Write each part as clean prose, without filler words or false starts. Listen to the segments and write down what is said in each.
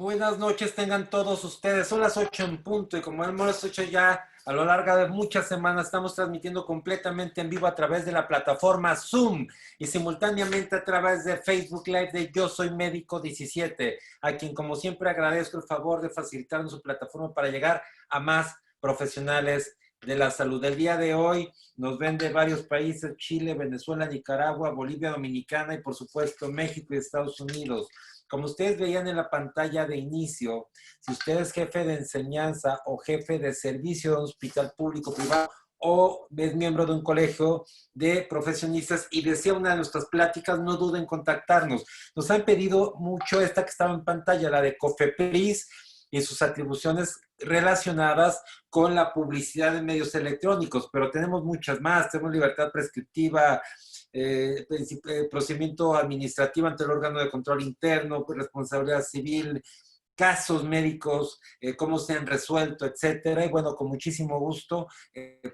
Buenas noches tengan todos ustedes. Son las 8 en punto y como hemos hecho ya a lo largo de muchas semanas, estamos transmitiendo completamente en vivo a través de la plataforma Zoom y simultáneamente a través de Facebook Live de Yo Soy Médico 17, a quien como siempre agradezco el favor de facilitarnos su plataforma para llegar a más profesionales de la salud. El día de hoy nos ven de varios países: Chile, Venezuela, Nicaragua, Bolivia, Dominicana y por supuesto México y Estados Unidos. Como ustedes veían en la pantalla de inicio, si usted es jefe de enseñanza o jefe de servicio de un hospital público, privado, o es miembro de un colegio de profesionistas y desea una de nuestras pláticas, no duden en contactarnos. Nos han pedido mucho esta que estaba en pantalla, la de COFEPRIS y sus atribuciones relacionadas con la publicidad en medios electrónicos, pero tenemos muchas más. Tenemos libertad prescriptiva, procedimiento administrativo ante el órgano de control interno, responsabilidad civil, casos médicos, cómo se han resuelto, etcétera. Y bueno, con muchísimo gusto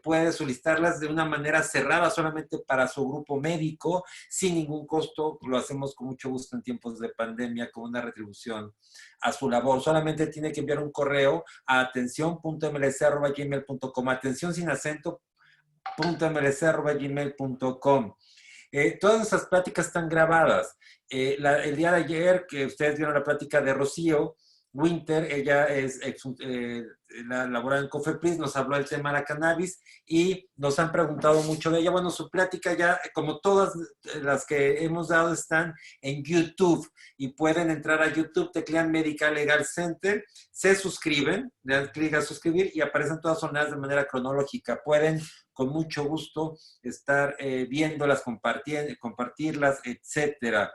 puede solicitarlas de una manera cerrada solamente para su grupo médico, sin ningún costo. Lo hacemos con mucho gusto en tiempos de pandemia, con una retribución a su labor. Solamente tiene que enviar un correo a atención.mlc@gmail.com, atención sin acento, .mlc@gmail.com. Todas nuestras pláticas están grabadas. El día de ayer, que ustedes vieron la plática de Rocío Winter, ella es la labora en COFEPRIS, nos habló del tema de la cannabis y nos han preguntado mucho de ella. Bueno, su plática ya, como todas las que hemos dado, están en YouTube y pueden entrar a YouTube, teclean Medical Legal Center, se suscriben, le dan clic a suscribir y aparecen todas ordenadas de manera cronológica. Pueden con mucho gusto estar viéndolas, compartirlas, etcétera.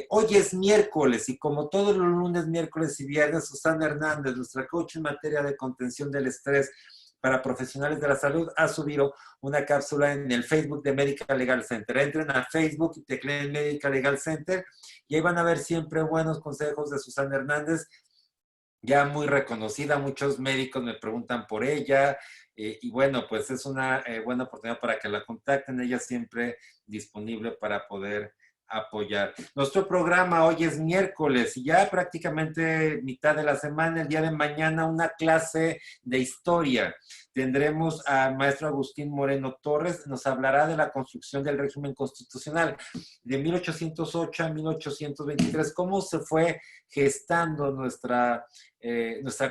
Hoy es miércoles y como todos los lunes, miércoles y viernes, Susana Hernández, nuestra coach en materia de contención del estrés para profesionales de la salud, ha subido una cápsula en el Facebook de Medical Legal Center. Entren a Facebook y tecleen Medical Legal Center y ahí van a ver siempre buenos consejos de Susana Hernández, ya muy reconocida. Muchos médicos me preguntan por ella y bueno, pues es una buena oportunidad para que la contacten. Ella siempre disponible para poder apoyar. Nuestro programa hoy es miércoles y ya prácticamente mitad de la semana. El día de mañana una clase de historia. Tendremos al maestro Agustín Moreno Torres, nos hablará de la construcción del régimen constitucional de 1808 a 1823, cómo se fue gestando nuestra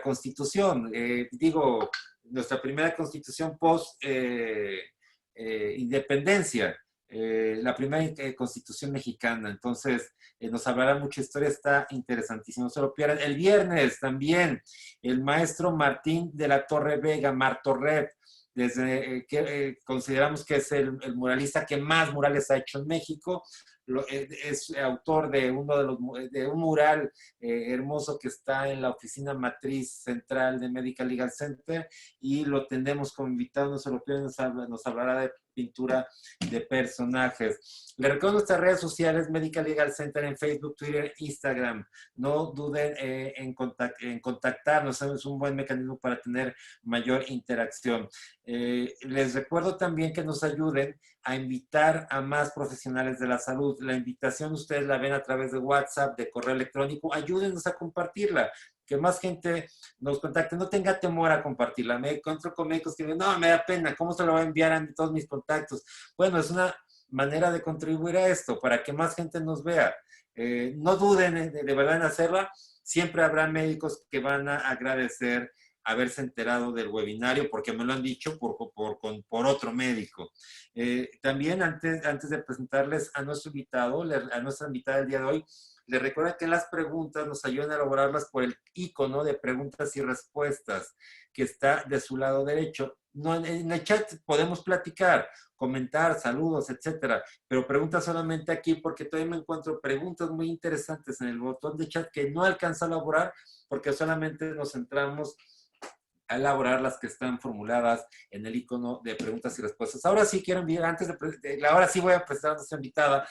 constitución. Nuestra primera constitución post independencia, la primera constitución mexicana. Entonces, nos hablará mucha historia, está interesantísimo, no se lo pierdan. El viernes también, el maestro Martín de la Torre Vega, Martorred, desde que consideramos que es el muralista que más murales ha hecho en México. Es autor de de un mural hermoso que está en la oficina matriz central de Medical Legal Center y lo tendremos como invitado. No se lo pierdan, nos hablará de pintura de personajes. Le recuerdo nuestras redes sociales: Medical Legal Center en Facebook, Twitter, Instagram. No duden en contactarnos, es un buen mecanismo para tener mayor interacción. Les recuerdo también que nos ayuden a invitar a más profesionales de la salud. La invitación ustedes la ven a través de WhatsApp, de correo electrónico. Ayúdenos a compartirla, que más gente nos contacte. No tenga temor a compartirla. Me encuentro con médicos que dicen, no, me da pena, ¿cómo se lo voy a enviar a todos mis contactos? Bueno, es una manera de contribuir a esto, para que más gente nos vea. No duden de verdad en hacerla. Siempre habrá médicos que van a agradecer haberse enterado del webinario, porque me lo han dicho por otro médico. También antes de presentarles a nuestro invitado, a nuestra invitada del día de hoy, les recuerdo que las preguntas nos ayudan a elaborarlas por el icono de preguntas y respuestas que está de su lado derecho. No, en el chat podemos platicar, comentar, saludos, etcétera, pero preguntas solamente aquí, porque todavía me encuentro preguntas muy interesantes en el botón de chat que no alcanza a elaborar porque solamente nos centramos a elaborar las que están formuladas en el icono de preguntas y respuestas. Ahora sí quiero enviar, ahora sí voy a presentar a nuestra invitada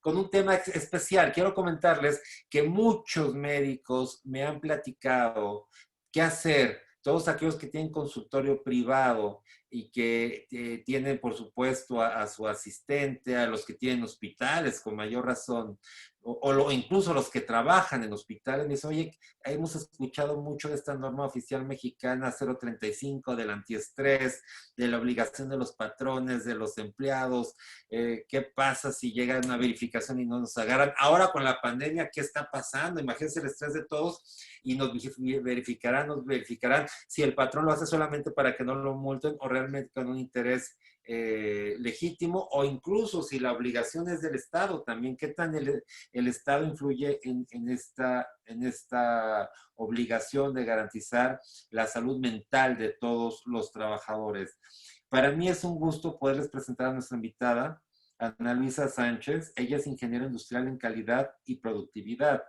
con un tema especial. Quiero comentarles que muchos médicos me han platicado qué hacer. Todos aquellos que tienen consultorio privado, y que tienen, por supuesto, a su asistente, a los que tienen hospitales con mayor razón, incluso los que trabajan en hospitales, me dicen, oye, hemos escuchado mucho de esta norma oficial mexicana 035 del antiestrés, de la obligación de los patrones, de los empleados, ¿qué pasa si llega una verificación y no nos agarran? Ahora con la pandemia, ¿qué está pasando? Imagínense el estrés de todos y nos verificarán si el patrón lo hace solamente para que no lo multen o realmente con un interés legítimo, o incluso si la obligación es del Estado también, qué tan el Estado influye en esta obligación de garantizar la salud mental de todos los trabajadores. Para mí es un gusto poderles presentar a nuestra invitada, Ana Luisa Sánchez. Ella es ingeniera industrial en calidad y productividad.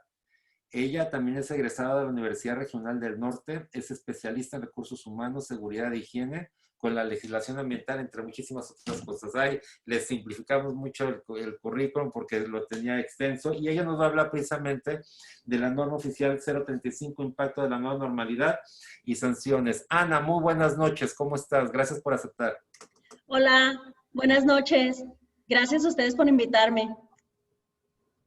Ella también es egresada de la Universidad Regional del Norte, es especialista en recursos humanos, seguridad e higiene, con la legislación ambiental, entre muchísimas otras cosas. Ahí les simplificamos mucho el currículum porque lo tenía extenso, y ella nos va a hablar precisamente de la norma oficial 035, impacto de la nueva normalidad y sanciones. Ana, muy buenas noches, ¿cómo estás? Gracias por aceptar. Hola, buenas noches. Gracias a ustedes por invitarme.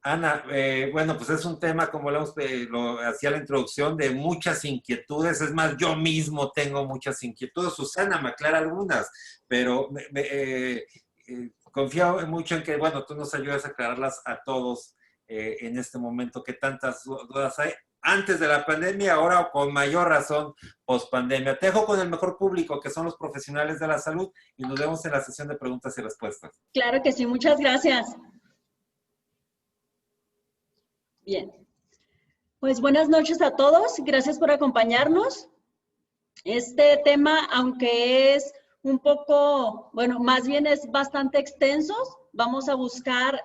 Ana, bueno, pues es un tema, como lo hacía la introducción, de muchas inquietudes. Es más, yo mismo tengo muchas inquietudes. Susana me aclara algunas, pero confío mucho en que, bueno, tú nos ayudas a aclararlas a todos en este momento, que tantas dudas hay antes de la pandemia, ahora con mayor razón post pandemia. Te dejo con el mejor público, que son los profesionales de la salud, y nos vemos en la sesión de preguntas y respuestas. Claro que sí, muchas gracias. Bien, pues buenas noches a todos, gracias por acompañarnos. Este tema, aunque es un poco, bueno, más bien es bastante extenso, vamos a buscar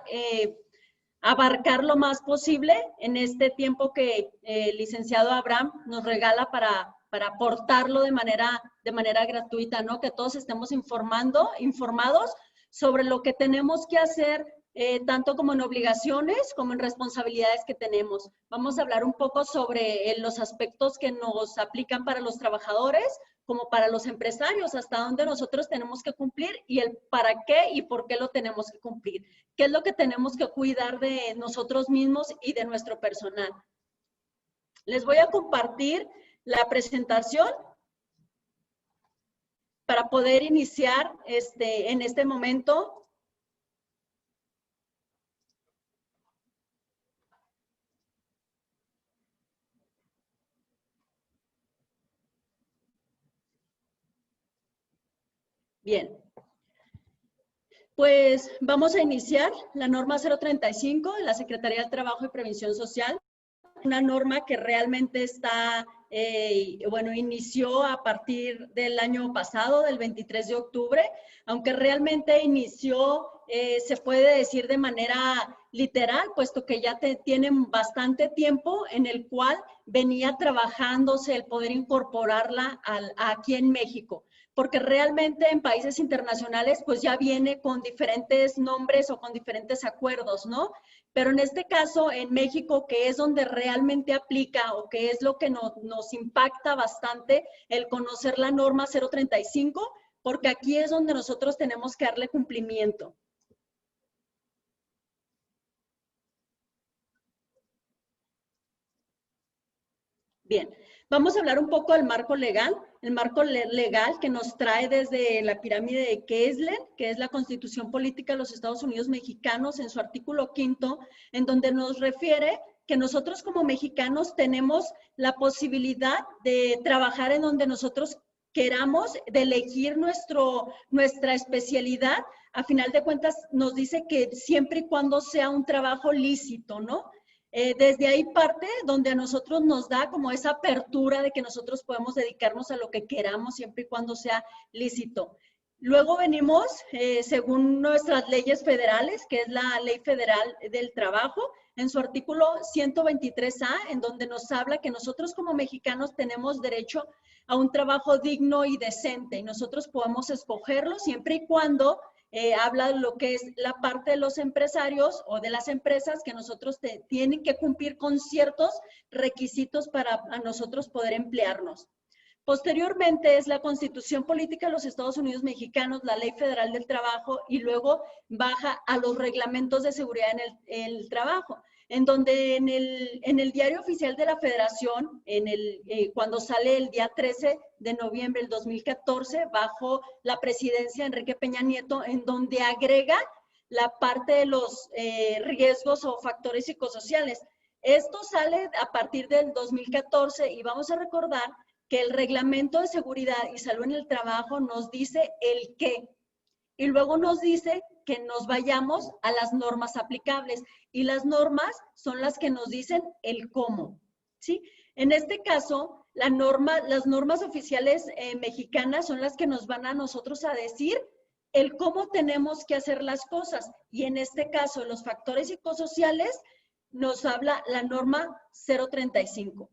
abarcar lo más posible en este tiempo que el licenciado Abraham nos regala para aportarlo de manera gratuita, ¿no? Que todos estemos informados sobre lo que tenemos que hacer, tanto como en obligaciones como en responsabilidades que tenemos. Vamos a hablar un poco sobre los aspectos que nos aplican para los trabajadores como para los empresarios, hasta dónde nosotros tenemos que cumplir y el para qué y por qué lo tenemos que cumplir. ¿Qué es lo que tenemos que cuidar de nosotros mismos y de nuestro personal? Les voy a compartir la presentación para poder iniciar en este momento. Bien, pues vamos a iniciar la norma 035 de la Secretaría del Trabajo y Previsión Social, una norma que realmente está, bueno, inició a partir del año pasado, del 23 de octubre, aunque realmente inició, se puede decir de manera literal, puesto que ya tienen bastante tiempo en el cual venía trabajándose el poder incorporarla aquí en México, porque realmente en países internacionales pues ya viene con diferentes nombres o con diferentes acuerdos, ¿no? Pero en este caso, en México, que es donde realmente aplica o que es lo que nos impacta bastante el conocer la norma 035, porque aquí es donde nosotros tenemos que darle cumplimiento. Bien, vamos a hablar un poco del marco legal. El marco legal que nos trae desde la pirámide de Kessler, que es la Constitución Política de los Estados Unidos Mexicanos, en su artículo 5, en donde nos refiere que nosotros como mexicanos tenemos la posibilidad de trabajar en donde nosotros queramos, de elegir nuestra especialidad. A final de cuentas nos dice que siempre y cuando sea un trabajo lícito, ¿no? Desde ahí parte donde a nosotros nos da como esa apertura de que nosotros podemos dedicarnos a lo que queramos siempre y cuando sea lícito. Luego venimos, según nuestras leyes federales, que es la Ley Federal del Trabajo, en su artículo 123A, en donde nos habla que nosotros como mexicanos tenemos derecho a un trabajo digno y decente, y nosotros podemos escogerlo siempre y cuando habla de lo que es la parte de los empresarios o de las empresas que nosotros tienen que cumplir con ciertos requisitos para a nosotros poder emplearnos. Posteriormente es la Constitución Política de los Estados Unidos Mexicanos, la Ley Federal del Trabajo, y luego baja a los reglamentos de seguridad en el trabajo, en donde en el Diario Oficial de la Federación, cuando sale el día 13 de noviembre del 2014, bajo la presidencia de Enrique Peña Nieto, en donde agrega la parte de los riesgos o factores psicosociales. Esto sale a partir del 2014 y vamos a recordar que el Reglamento de Seguridad y Salud en el Trabajo nos dice el qué y luego nos dice que nos vayamos a las normas aplicables y las normas son las que nos dicen el cómo, ¿sí? En este caso, las normas oficiales mexicanas son las que nos van a nosotros a decir el cómo tenemos que hacer las cosas y en este caso los factores psicosociales nos habla la norma 035,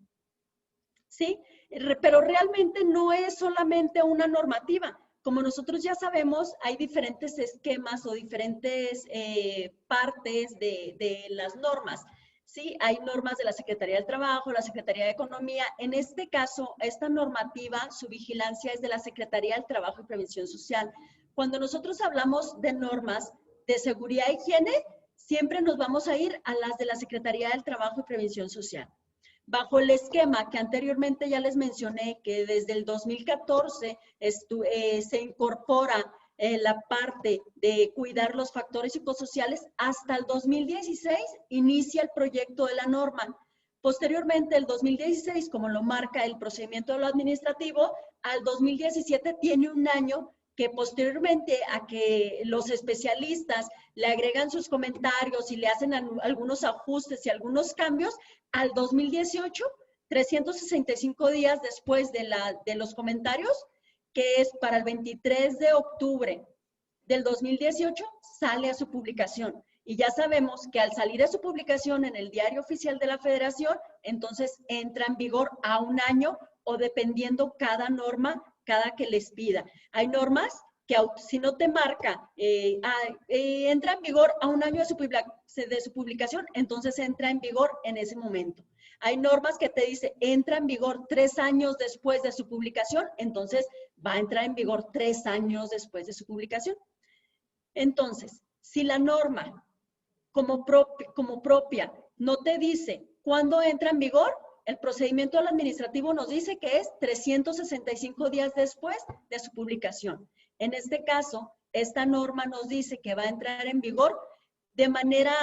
¿sí? Pero realmente no es solamente una normativa. Como nosotros ya sabemos, hay diferentes esquemas o diferentes partes de las normas, ¿sí? Hay normas de la Secretaría del Trabajo, la Secretaría de Economía. En este caso, esta normativa, su vigilancia es de la Secretaría del Trabajo y Prevención Social. Cuando nosotros hablamos de normas de seguridad e higiene, siempre nos vamos a ir a las de la Secretaría del Trabajo y Prevención Social. Bajo el esquema que anteriormente ya les mencioné, que desde el 2014 se incorpora la parte de cuidar los factores psicosociales, hasta el 2016 inicia el proyecto de la norma. Posteriormente, el 2016, como lo marca el procedimiento de lo administrativo, al 2017 tiene un año que posteriormente a que los especialistas le agregan sus comentarios y le hacen algunos ajustes y algunos cambios, al 2018, 365 días después de los comentarios, que es para el 23 de octubre del 2018, sale a su publicación. Y ya sabemos que al salir a su publicación en el Diario Oficial de la Federación, entonces entra en vigor a un año o dependiendo cada norma, cada que les pida. Hay normas que si no te marca, entra en vigor a un año de su publicación, entonces entra en vigor en ese momento. Hay normas que te dice, entra en vigor 3 años después de su publicación, entonces va a entrar en vigor 3 años después de su publicación. Entonces, si la norma como propia no te dice cuándo entra en vigor, el procedimiento administrativo nos dice que es 365 días después de su publicación. En este caso, esta norma nos dice que va a entrar en vigor de manera,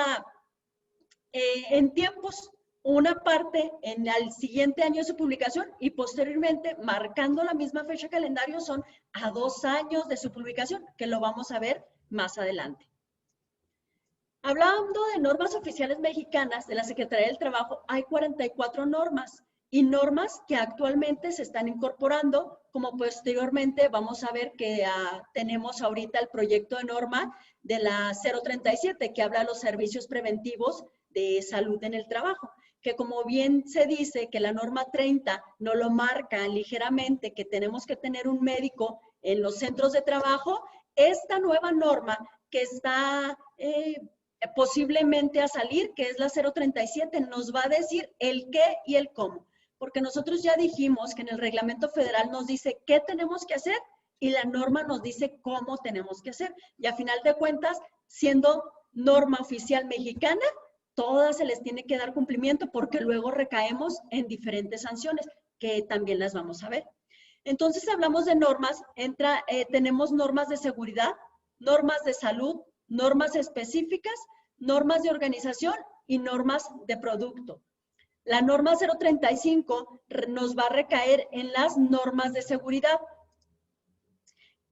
en tiempos, una parte en el siguiente año de su publicación y posteriormente, marcando la misma fecha calendario, son a 2 años de su publicación, que lo vamos a ver más adelante. Hablando de normas oficiales mexicanas de la Secretaría del Trabajo, hay 44 normas y normas que actualmente se están incorporando, como posteriormente vamos a ver que tenemos ahorita el proyecto de norma de la 037, que habla de los servicios preventivos de salud en el trabajo, que como bien se dice que la norma 30 no lo marca ligeramente, que tenemos que tener un médico en los centros de trabajo, esta nueva norma que está posiblemente a salir, que es la 037, nos va a decir el qué y el cómo. Porque nosotros ya dijimos que en el reglamento federal nos dice qué tenemos que hacer y la norma nos dice cómo tenemos que hacer. Y a final de cuentas, siendo norma oficial mexicana, todas se les tiene que dar cumplimiento porque luego recaemos en diferentes sanciones, que también las vamos a ver. Entonces, hablamos de normas, tenemos normas de seguridad, normas de salud, normas específicas, normas de organización y normas de producto. La norma 035 nos va a recaer en las normas de seguridad,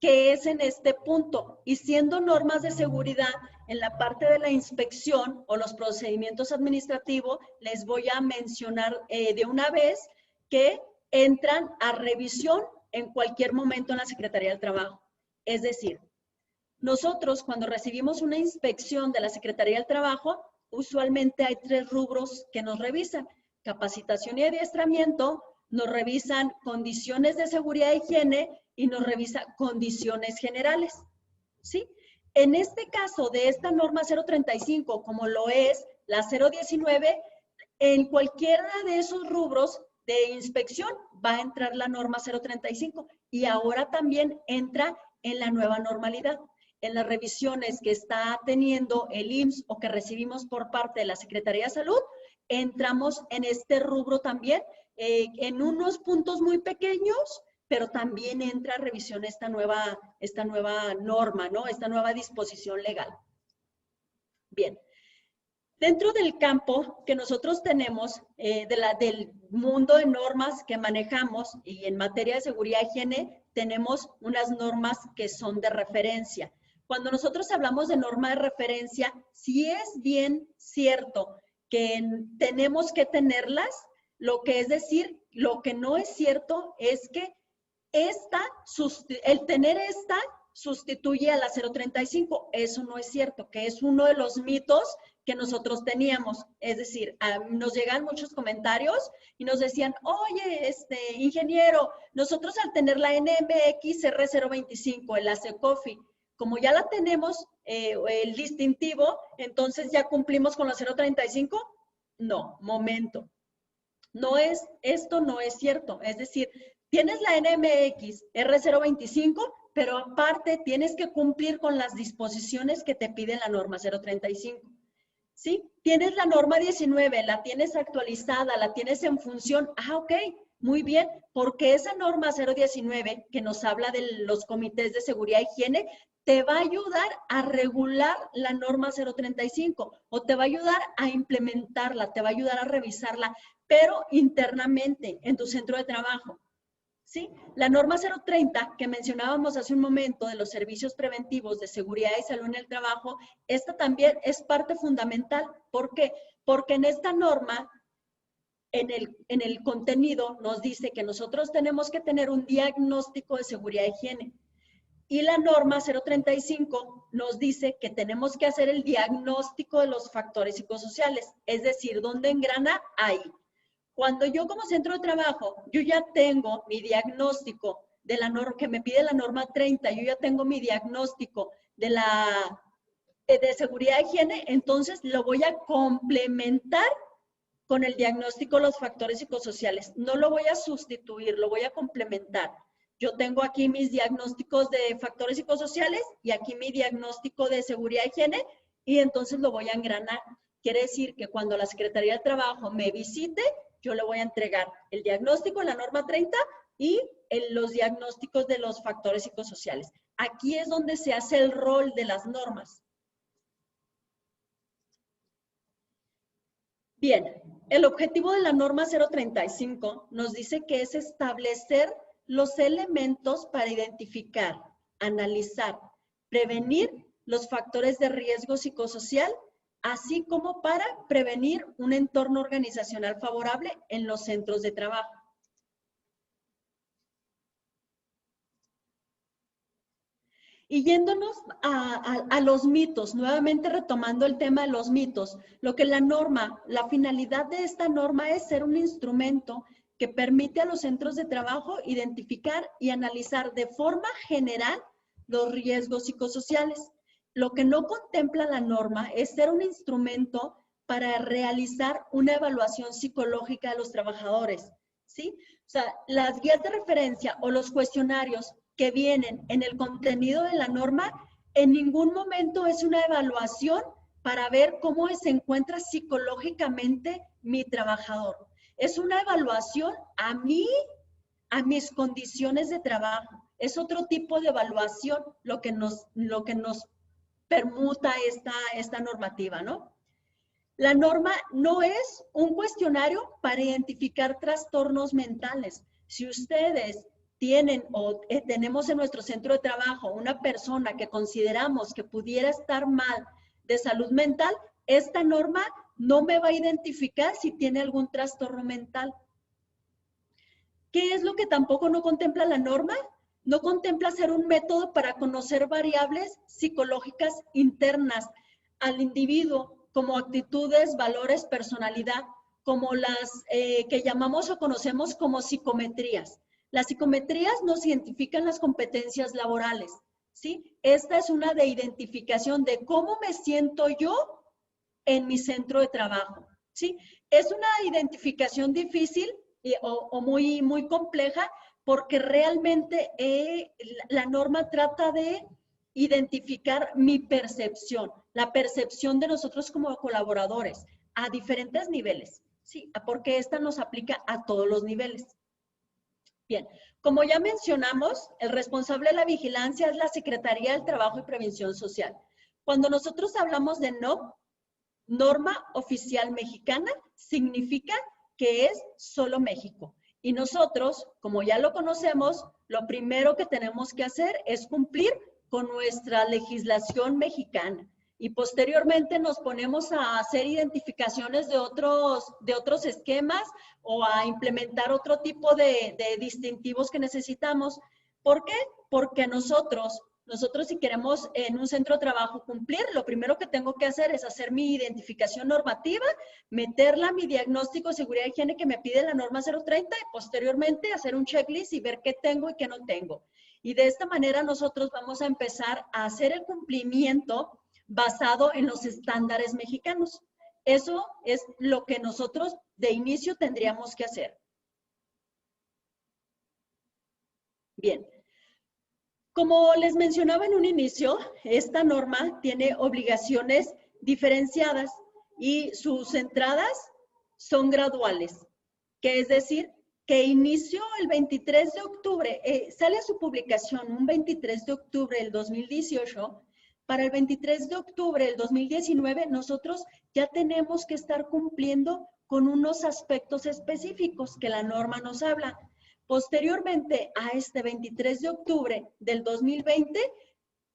que es en este punto. Y siendo normas de seguridad, en la parte de la inspección o los procedimientos administrativos, les voy a mencionar de una vez que entran a revisión en cualquier momento en la Secretaría del Trabajo. Es decir, nosotros cuando recibimos una inspección de la Secretaría del Trabajo, usualmente hay 3 rubros que nos revisan. Capacitación y adiestramiento, nos revisan condiciones de seguridad e higiene y nos revisa condiciones generales, ¿sí? En este caso de esta norma 035, como lo es la 019, en cualquiera de esos rubros de inspección, va a entrar la norma 035 y ahora también entra en la nueva normalidad. En las revisiones que está teniendo el IMSS o que recibimos por parte de la Secretaría de Salud, entramos en este rubro también, en unos puntos muy pequeños, pero también entra a revisión esta nueva norma, ¿no? Esta nueva disposición legal. Bien. Dentro del campo que nosotros tenemos, del mundo de normas que manejamos y en materia de seguridad y higiene, tenemos unas normas que son de referencia. Cuando nosotros hablamos de norma de referencia, sí es bien cierto que tenemos que tenerlas, lo que es decir, lo que no es cierto es que el tener esta sustituye a la 035. Eso no es cierto, que es uno de los mitos que nosotros teníamos. Es decir, nos llegan muchos comentarios y nos decían, oye, ingeniero, nosotros al tener la NMX R025, el ASECOFI, como ya la tenemos, el distintivo, entonces ya cumplimos con la 035. No, momento. Esto no es cierto. Es decir, tienes la NMX R025, pero aparte tienes que cumplir con las disposiciones que te pide la norma 035. ¿Sí? Tienes la norma 19, la tienes actualizada, la tienes en función. Ah, ok, muy bien, porque esa norma 019 que nos habla de los comités de seguridad y higiene te va a ayudar a regular la norma 035 o te va a ayudar a implementarla, te va a ayudar a revisarla, pero internamente en tu centro de trabajo. ¿Sí? La norma 030 que mencionábamos hace un momento de los servicios preventivos de seguridad y salud en el trabajo, esta también es parte fundamental. ¿Por qué? Porque en esta norma, en el contenido, nos dice que nosotros tenemos que tener un diagnóstico de seguridad y higiene. Y la norma 035 nos dice que tenemos que hacer el diagnóstico de los factores psicosociales, es decir, ¿dónde engrana? Ahí. Cuando yo como centro de trabajo, yo ya tengo mi diagnóstico de la norma que me pide la norma 30, yo ya tengo mi diagnóstico de seguridad y higiene, entonces lo voy a complementar con el diagnóstico de los factores psicosociales. No lo voy a sustituir, lo voy a complementar. Yo tengo aquí mis diagnósticos de factores psicosociales y aquí mi diagnóstico de seguridad y higiene y entonces lo voy a engranar. Quiere decir que cuando la Secretaría de Trabajo me visite, yo le voy a entregar el diagnóstico en la norma 30 y los diagnósticos de los factores psicosociales. Aquí es donde se hace el rol de las normas. Bien, el objetivo de la norma 035 nos dice que es establecer los elementos para identificar, analizar, prevenir los factores de riesgo psicosocial, así como para prevenir un entorno organizacional favorable en los centros de trabajo. Y yéndonos a los mitos, nuevamente retomando el tema de los mitos, lo que la finalidad de esta norma es ser un instrumento que permite a los centros de trabajo identificar y analizar de forma general los riesgos psicosociales. Lo que no contempla la norma es ser un instrumento para realizar una evaluación psicológica de los trabajadores, ¿sí? O sea, las guías de referencia o los cuestionarios que vienen en el contenido de la norma, en ningún momento es una evaluación para ver cómo se encuentra psicológicamente mi trabajador. Es una evaluación a mis condiciones de trabajo. Es otro tipo de evaluación lo que nos permuta esta normativa, ¿no? La norma no es un cuestionario para identificar trastornos mentales. Si ustedes tienen o tenemos en nuestro centro de trabajo una persona que consideramos que pudiera estar mal de salud mental, esta norma no me va a identificar si tiene algún trastorno mental. ¿Qué es lo que tampoco no contempla la norma? No contempla ser un método para conocer variables psicológicas internas al individuo, como actitudes, valores, personalidad, como las que llamamos o conocemos como psicometrías. Las psicometrías nos identifican las competencias laborales, ¿sí? Esta es una de identificación de cómo me siento yo en mi centro de trabajo, ¿sí? Es una identificación difícil o muy, muy compleja, porque realmente la norma trata de identificar mi percepción, la percepción de nosotros como colaboradores a diferentes niveles, ¿sí? Porque esta nos aplica a todos los niveles. Bien, como ya mencionamos, el responsable de la vigilancia es la Secretaría del Trabajo y Prevención Social. Cuando nosotros hablamos de norma oficial mexicana, significa que es solo México. Y nosotros, como ya lo conocemos, lo primero que tenemos que hacer es cumplir con nuestra legislación mexicana. Y posteriormente nos ponemos a hacer identificaciones de otros esquemas o a implementar otro tipo de distintivos que necesitamos. ¿Por qué? Porque nosotros si queremos en un centro de trabajo cumplir, lo primero que tengo que hacer es hacer mi identificación normativa, meterla a mi diagnóstico de seguridad y higiene que me pide la norma 030 y posteriormente hacer un checklist y ver qué tengo y qué no tengo. Y de esta manera nosotros vamos a empezar a hacer el cumplimiento basado en los estándares mexicanos. Eso es lo que nosotros de inicio tendríamos que hacer. Bien. Como les mencionaba en un inicio, esta norma tiene obligaciones diferenciadas y sus entradas son graduales, que es decir, que inició el 23 de octubre, sale a su publicación un 23 de octubre del 2018, para el 23 de octubre del 2019 nosotros ya tenemos que estar cumpliendo con unos aspectos específicos que la norma nos habla. Posteriormente a este 23 de octubre del 2020,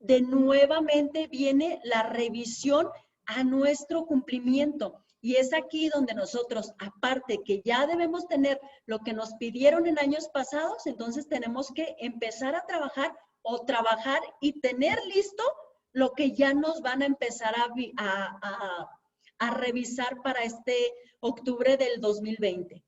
de nuevamente viene la revisión a nuestro cumplimiento. Y es aquí donde nosotros, aparte que ya debemos tener lo que nos pidieron en años pasados, entonces tenemos que empezar a trabajar o trabajar y tener listo lo que ya nos van a empezar a revisar para este octubre del 2020.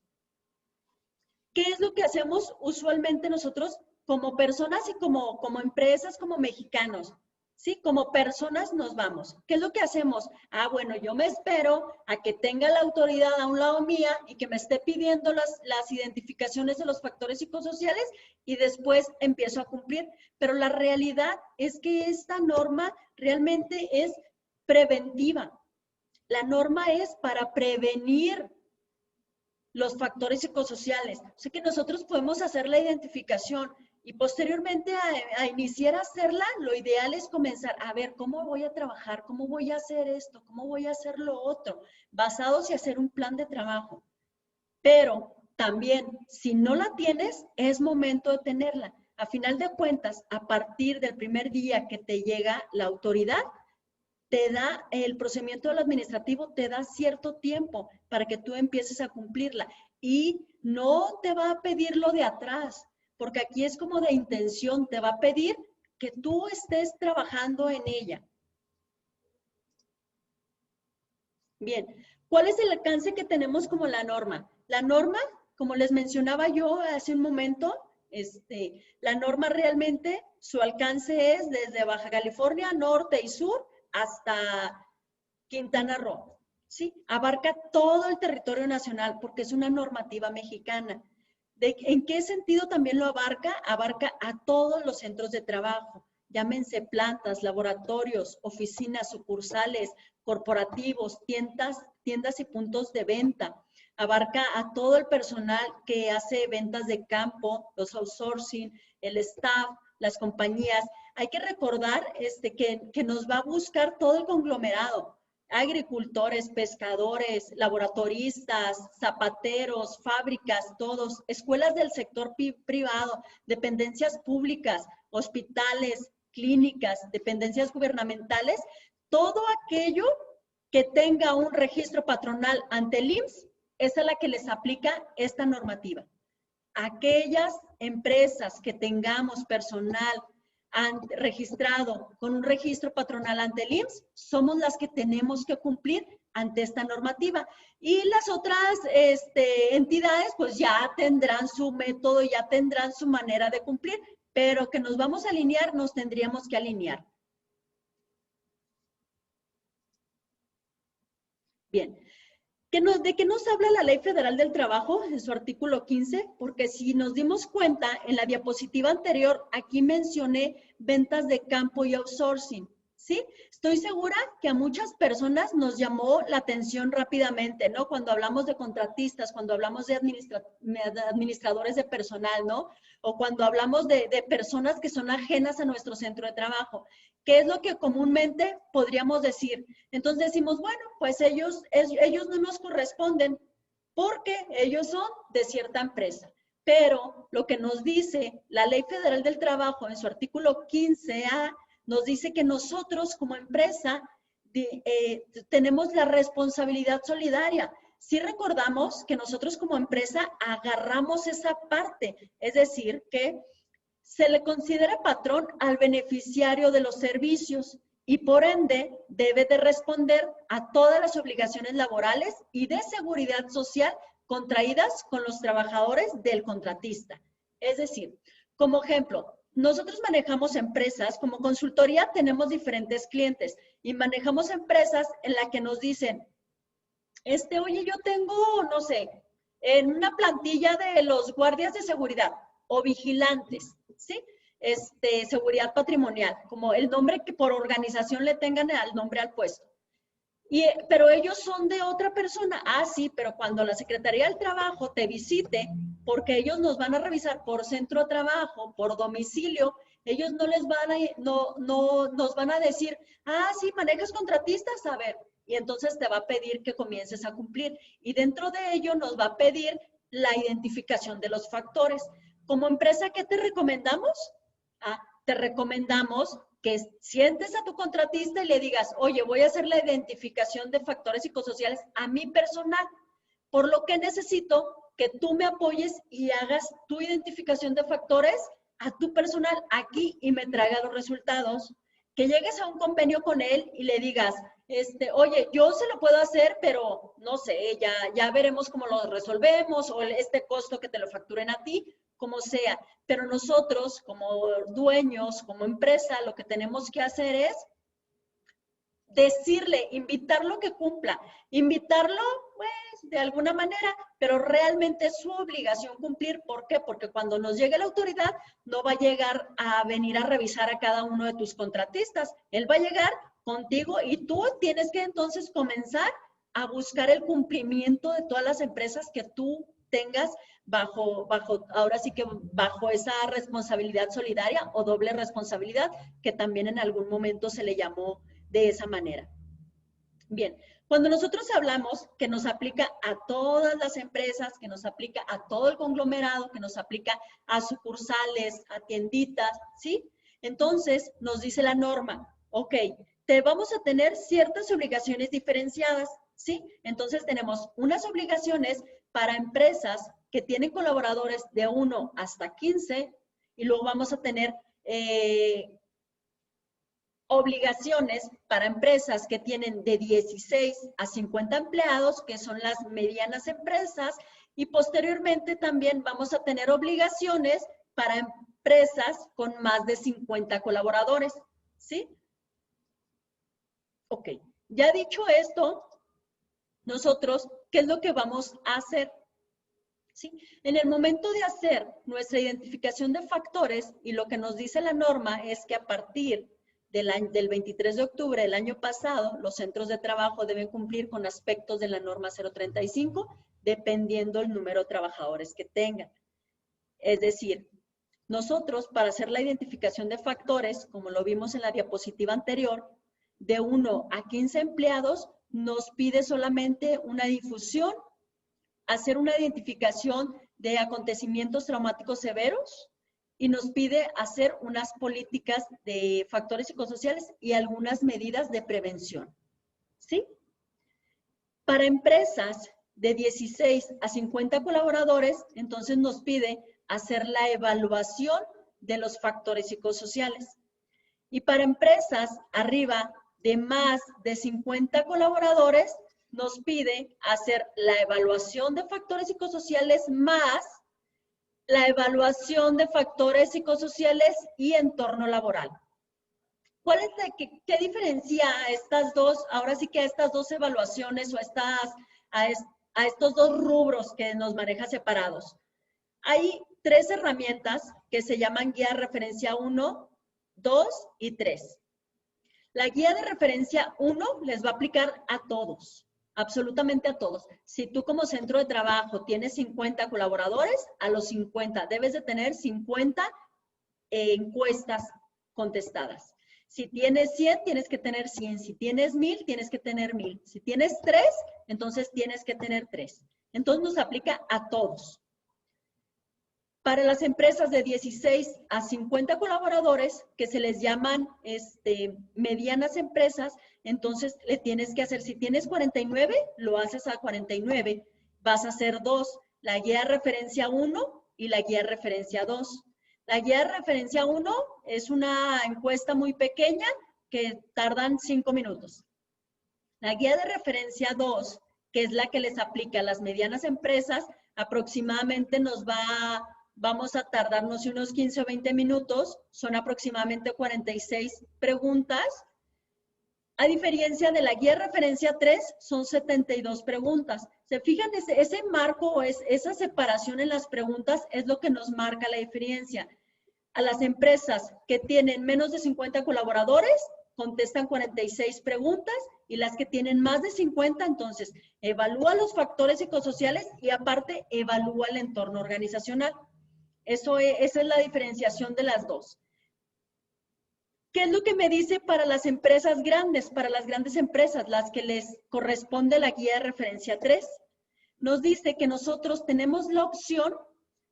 ¿Qué es lo que hacemos usualmente nosotros como personas y como empresas, como mexicanos? ¿Sí? Como personas nos vamos. ¿Qué es lo que hacemos? Ah, bueno, yo me espero a que tenga la autoridad a un lado mía y que me esté pidiendo las identificaciones de los factores psicosociales y después empiezo a cumplir. Pero la realidad es que esta norma realmente es preventiva. La norma es para prevenir los factores psicosociales. O sea que nosotros podemos hacer la identificación y posteriormente a iniciar a hacerla, lo ideal es comenzar a ver cómo voy a trabajar, cómo voy a hacer esto, cómo voy a hacer lo otro, basados y hacer un plan de trabajo. Pero también, si no la tienes, es momento de tenerla. A final de cuentas, a partir del primer día que te llega la autoridad, te da el procedimiento del administrativo, te da cierto tiempo para que tú empieces a cumplirla y no te va a pedir lo de atrás, porque aquí es como de intención, te va a pedir que tú estés trabajando en ella. Bien, ¿cuál es el alcance que tenemos como la norma? La norma, como les mencionaba yo hace un momento, la norma realmente, su alcance es desde Baja California, norte y sur, hasta Quintana Roo, ¿sí? Abarca todo el territorio nacional porque es una normativa mexicana. ¿En qué sentido también lo abarca? Abarca a todos los centros de trabajo, llámense plantas, laboratorios, oficinas, sucursales, corporativos, tiendas y puntos de venta. Abarca a todo el personal que hace ventas de campo, los outsourcing, el staff, las compañías. Hay que recordar que nos va a buscar todo el conglomerado, agricultores, pescadores, laboratoristas, zapateros, fábricas, todos, escuelas del sector privado, dependencias públicas, hospitales, clínicas, dependencias gubernamentales, todo aquello que tenga un registro patronal ante el IMSS, es a la que les aplica esta normativa. Aquellas empresas que tengamos personal registrado con un registro patronal ante el IMSS, somos las que tenemos que cumplir ante esta normativa. Y las otras entidades pues ya tendrán su método, ya tendrán su manera de cumplir, pero que nos vamos a alinear, nos tendríamos que alinear. Bien, ¿De qué nos habla la Ley Federal del Trabajo en su artículo 15? Porque si nos dimos cuenta, en la diapositiva anterior, aquí mencioné ventas de campo y outsourcing, ¿sí? Estoy segura que a muchas personas nos llamó la atención rápidamente, ¿no? Cuando hablamos de contratistas, cuando hablamos de administradores de personal, ¿no? O cuando hablamos de personas que son ajenas a nuestro centro de trabajo. ¿Qué es lo que comúnmente podríamos decir? Entonces decimos, bueno, pues ellos no nos corresponden porque ellos son de cierta empresa. Pero lo que nos dice la Ley Federal del Trabajo en su artículo 15A, nos dice que nosotros como empresa tenemos la responsabilidad solidaria. Sí recordamos que nosotros como empresa agarramos esa parte, es decir, que se le considera patrón al beneficiario de los servicios y por ende debe de responder a todas las obligaciones laborales y de seguridad social contraídas con los trabajadores del contratista. Es decir, como ejemplo, nosotros manejamos empresas, como consultoría tenemos diferentes clientes y manejamos empresas en las que nos dicen, oye, yo tengo, no sé, en una plantilla de los guardias de seguridad o vigilantes, ¿sí? Seguridad patrimonial, como el nombre que por organización le tengan al nombre al puesto. Pero ellos son de otra persona. Ah, sí, pero cuando la Secretaría del Trabajo te visite, porque ellos nos van a revisar por centro de trabajo, por domicilio, ellos no les van a, no nos van a decir, ah, sí, manejas contratistas, a ver, y entonces te va a pedir que comiences a cumplir. Y dentro de ello nos va a pedir la identificación de los factores. Como empresa, ¿qué te recomendamos? Te recomendamos que sientes a tu contratista y le digas, oye, voy a hacer la identificación de factores psicosociales a mi personal, por lo que necesito que tú me apoyes y hagas tu identificación de factores a tu personal aquí y me traiga los resultados. Que llegues a un convenio con él y le digas, oye, yo se lo puedo hacer, pero no sé, ya veremos cómo lo resolvemos o este costo que te lo facturen a ti, como sea. Pero nosotros, como dueños, como empresa, lo que tenemos que hacer es decirle, invitarlo a que cumpla. Invitarlo, pues, de alguna manera, pero realmente es su obligación cumplir. ¿Por qué? Porque cuando nos llegue la autoridad, no va a llegar a venir a revisar a cada uno de tus contratistas. Él va a llegar contigo y tú tienes que entonces comenzar a buscar el cumplimiento de todas las empresas que tú tengas ahora sí que bajo esa responsabilidad solidaria o doble responsabilidad, que también en algún momento se le llamó de esa manera. Bien, cuando nosotros hablamos que nos aplica a todas las empresas, que nos aplica a todo el conglomerado, que nos aplica a sucursales, a tienditas, ¿sí? Entonces nos dice la norma, ok, te vamos a tener ciertas obligaciones diferenciadas, ¿sí? Entonces tenemos unas obligaciones para empresas que tienen colaboradores de 1 hasta 15 y luego vamos a tener obligaciones para empresas que tienen de 16 a 50 empleados, que son las medianas empresas, y posteriormente también vamos a tener obligaciones para empresas con más de 50 colaboradores, ¿sí? Ok, ya dicho esto, nosotros, ¿qué es lo que vamos a hacer? ¿Sí? En el momento de hacer nuestra identificación de factores, y lo que nos dice la norma es que a partir del 23 de octubre del año pasado, los centros de trabajo deben cumplir con aspectos de la norma 035, dependiendo el número de trabajadores que tengan. Es decir, nosotros para hacer la identificación de factores, como lo vimos en la diapositiva anterior, de 1 a 15 empleados, nos pide solamente una difusión, hacer una identificación de acontecimientos traumáticos severos y nos pide hacer unas políticas de factores psicosociales y algunas medidas de prevención, ¿sí? Para empresas de 16 a 50 colaboradores, entonces nos pide hacer la evaluación de los factores psicosociales. Y para empresas arriba de más de 50 colaboradores, nos pide hacer la evaluación de factores psicosociales más la evaluación de factores psicosociales y entorno laboral. ¿Cuál es qué diferencia a estas dos, ahora sí que a estas dos evaluaciones o a estas a estos dos rubros que nos maneja separados. Hay 3 herramientas que se llaman guía de referencia 1, 2 y 3. La guía de referencia 1 les va a aplicar a todos, absolutamente a todos. Si tú como centro de trabajo tienes 50 colaboradores, a los 50 debes de tener 50 encuestas contestadas. Si tienes 100, tienes que tener 100. Si tienes 1000, tienes que tener 1000. Si tienes 3, entonces tienes que tener 3. Entonces nos aplica a todos. Para las empresas de 16 a 50 colaboradores, que se les llaman medianas empresas, entonces le tienes que hacer, si tienes 49, lo haces a 49. Vas a hacer 2, la guía de referencia 1 y la guía de referencia 2. La guía de referencia 1 es una encuesta muy pequeña que tardan 5 minutos. La guía de referencia 2, que es la que les aplica a las medianas empresas, aproximadamente vamos a tardarnos unos 15 o 20 minutos, son aproximadamente 46 preguntas. A diferencia de la guía de referencia 3, son 72 preguntas. ¿Se fijan? Ese marco o esa separación en las preguntas es lo que nos marca la diferencia. A las empresas que tienen menos de 50 colaboradores, contestan 46 preguntas, y las que tienen más de 50, entonces, evalúa los factores psicosociales y aparte evalúa el entorno organizacional. Esa es la diferenciación de las dos. ¿Qué es lo que me dice para las empresas grandes, para las grandes empresas, las que les corresponde la guía de referencia 3? Nos dice que nosotros tenemos la opción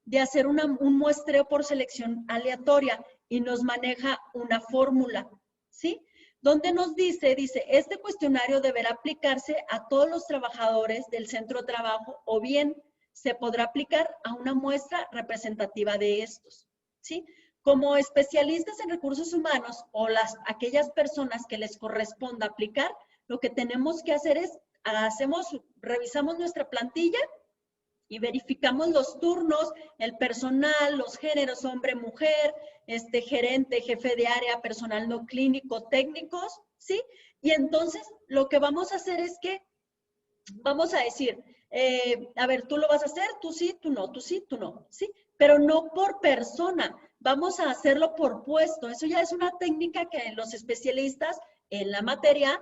de hacer un muestreo por selección aleatoria y nos maneja una fórmula, ¿sí? Donde nos dice, este cuestionario deberá aplicarse a todos los trabajadores del centro de trabajo o bien se podrá aplicar a una muestra representativa de estos, ¿sí? Como especialistas en recursos humanos o aquellas personas que les corresponda aplicar, lo que tenemos que hacer es, revisamos nuestra plantilla y verificamos los turnos, el personal, los géneros, hombre, mujer, gerente, jefe de área, personal no clínico, técnicos, ¿sí? Y entonces lo que vamos a hacer es que vamos a decir, a ver, tú lo vas a hacer, tú sí, tú no, tú sí, tú no, ¿sí? Pero no por persona, vamos a hacerlo por puesto. Eso ya es una técnica que los especialistas en la materia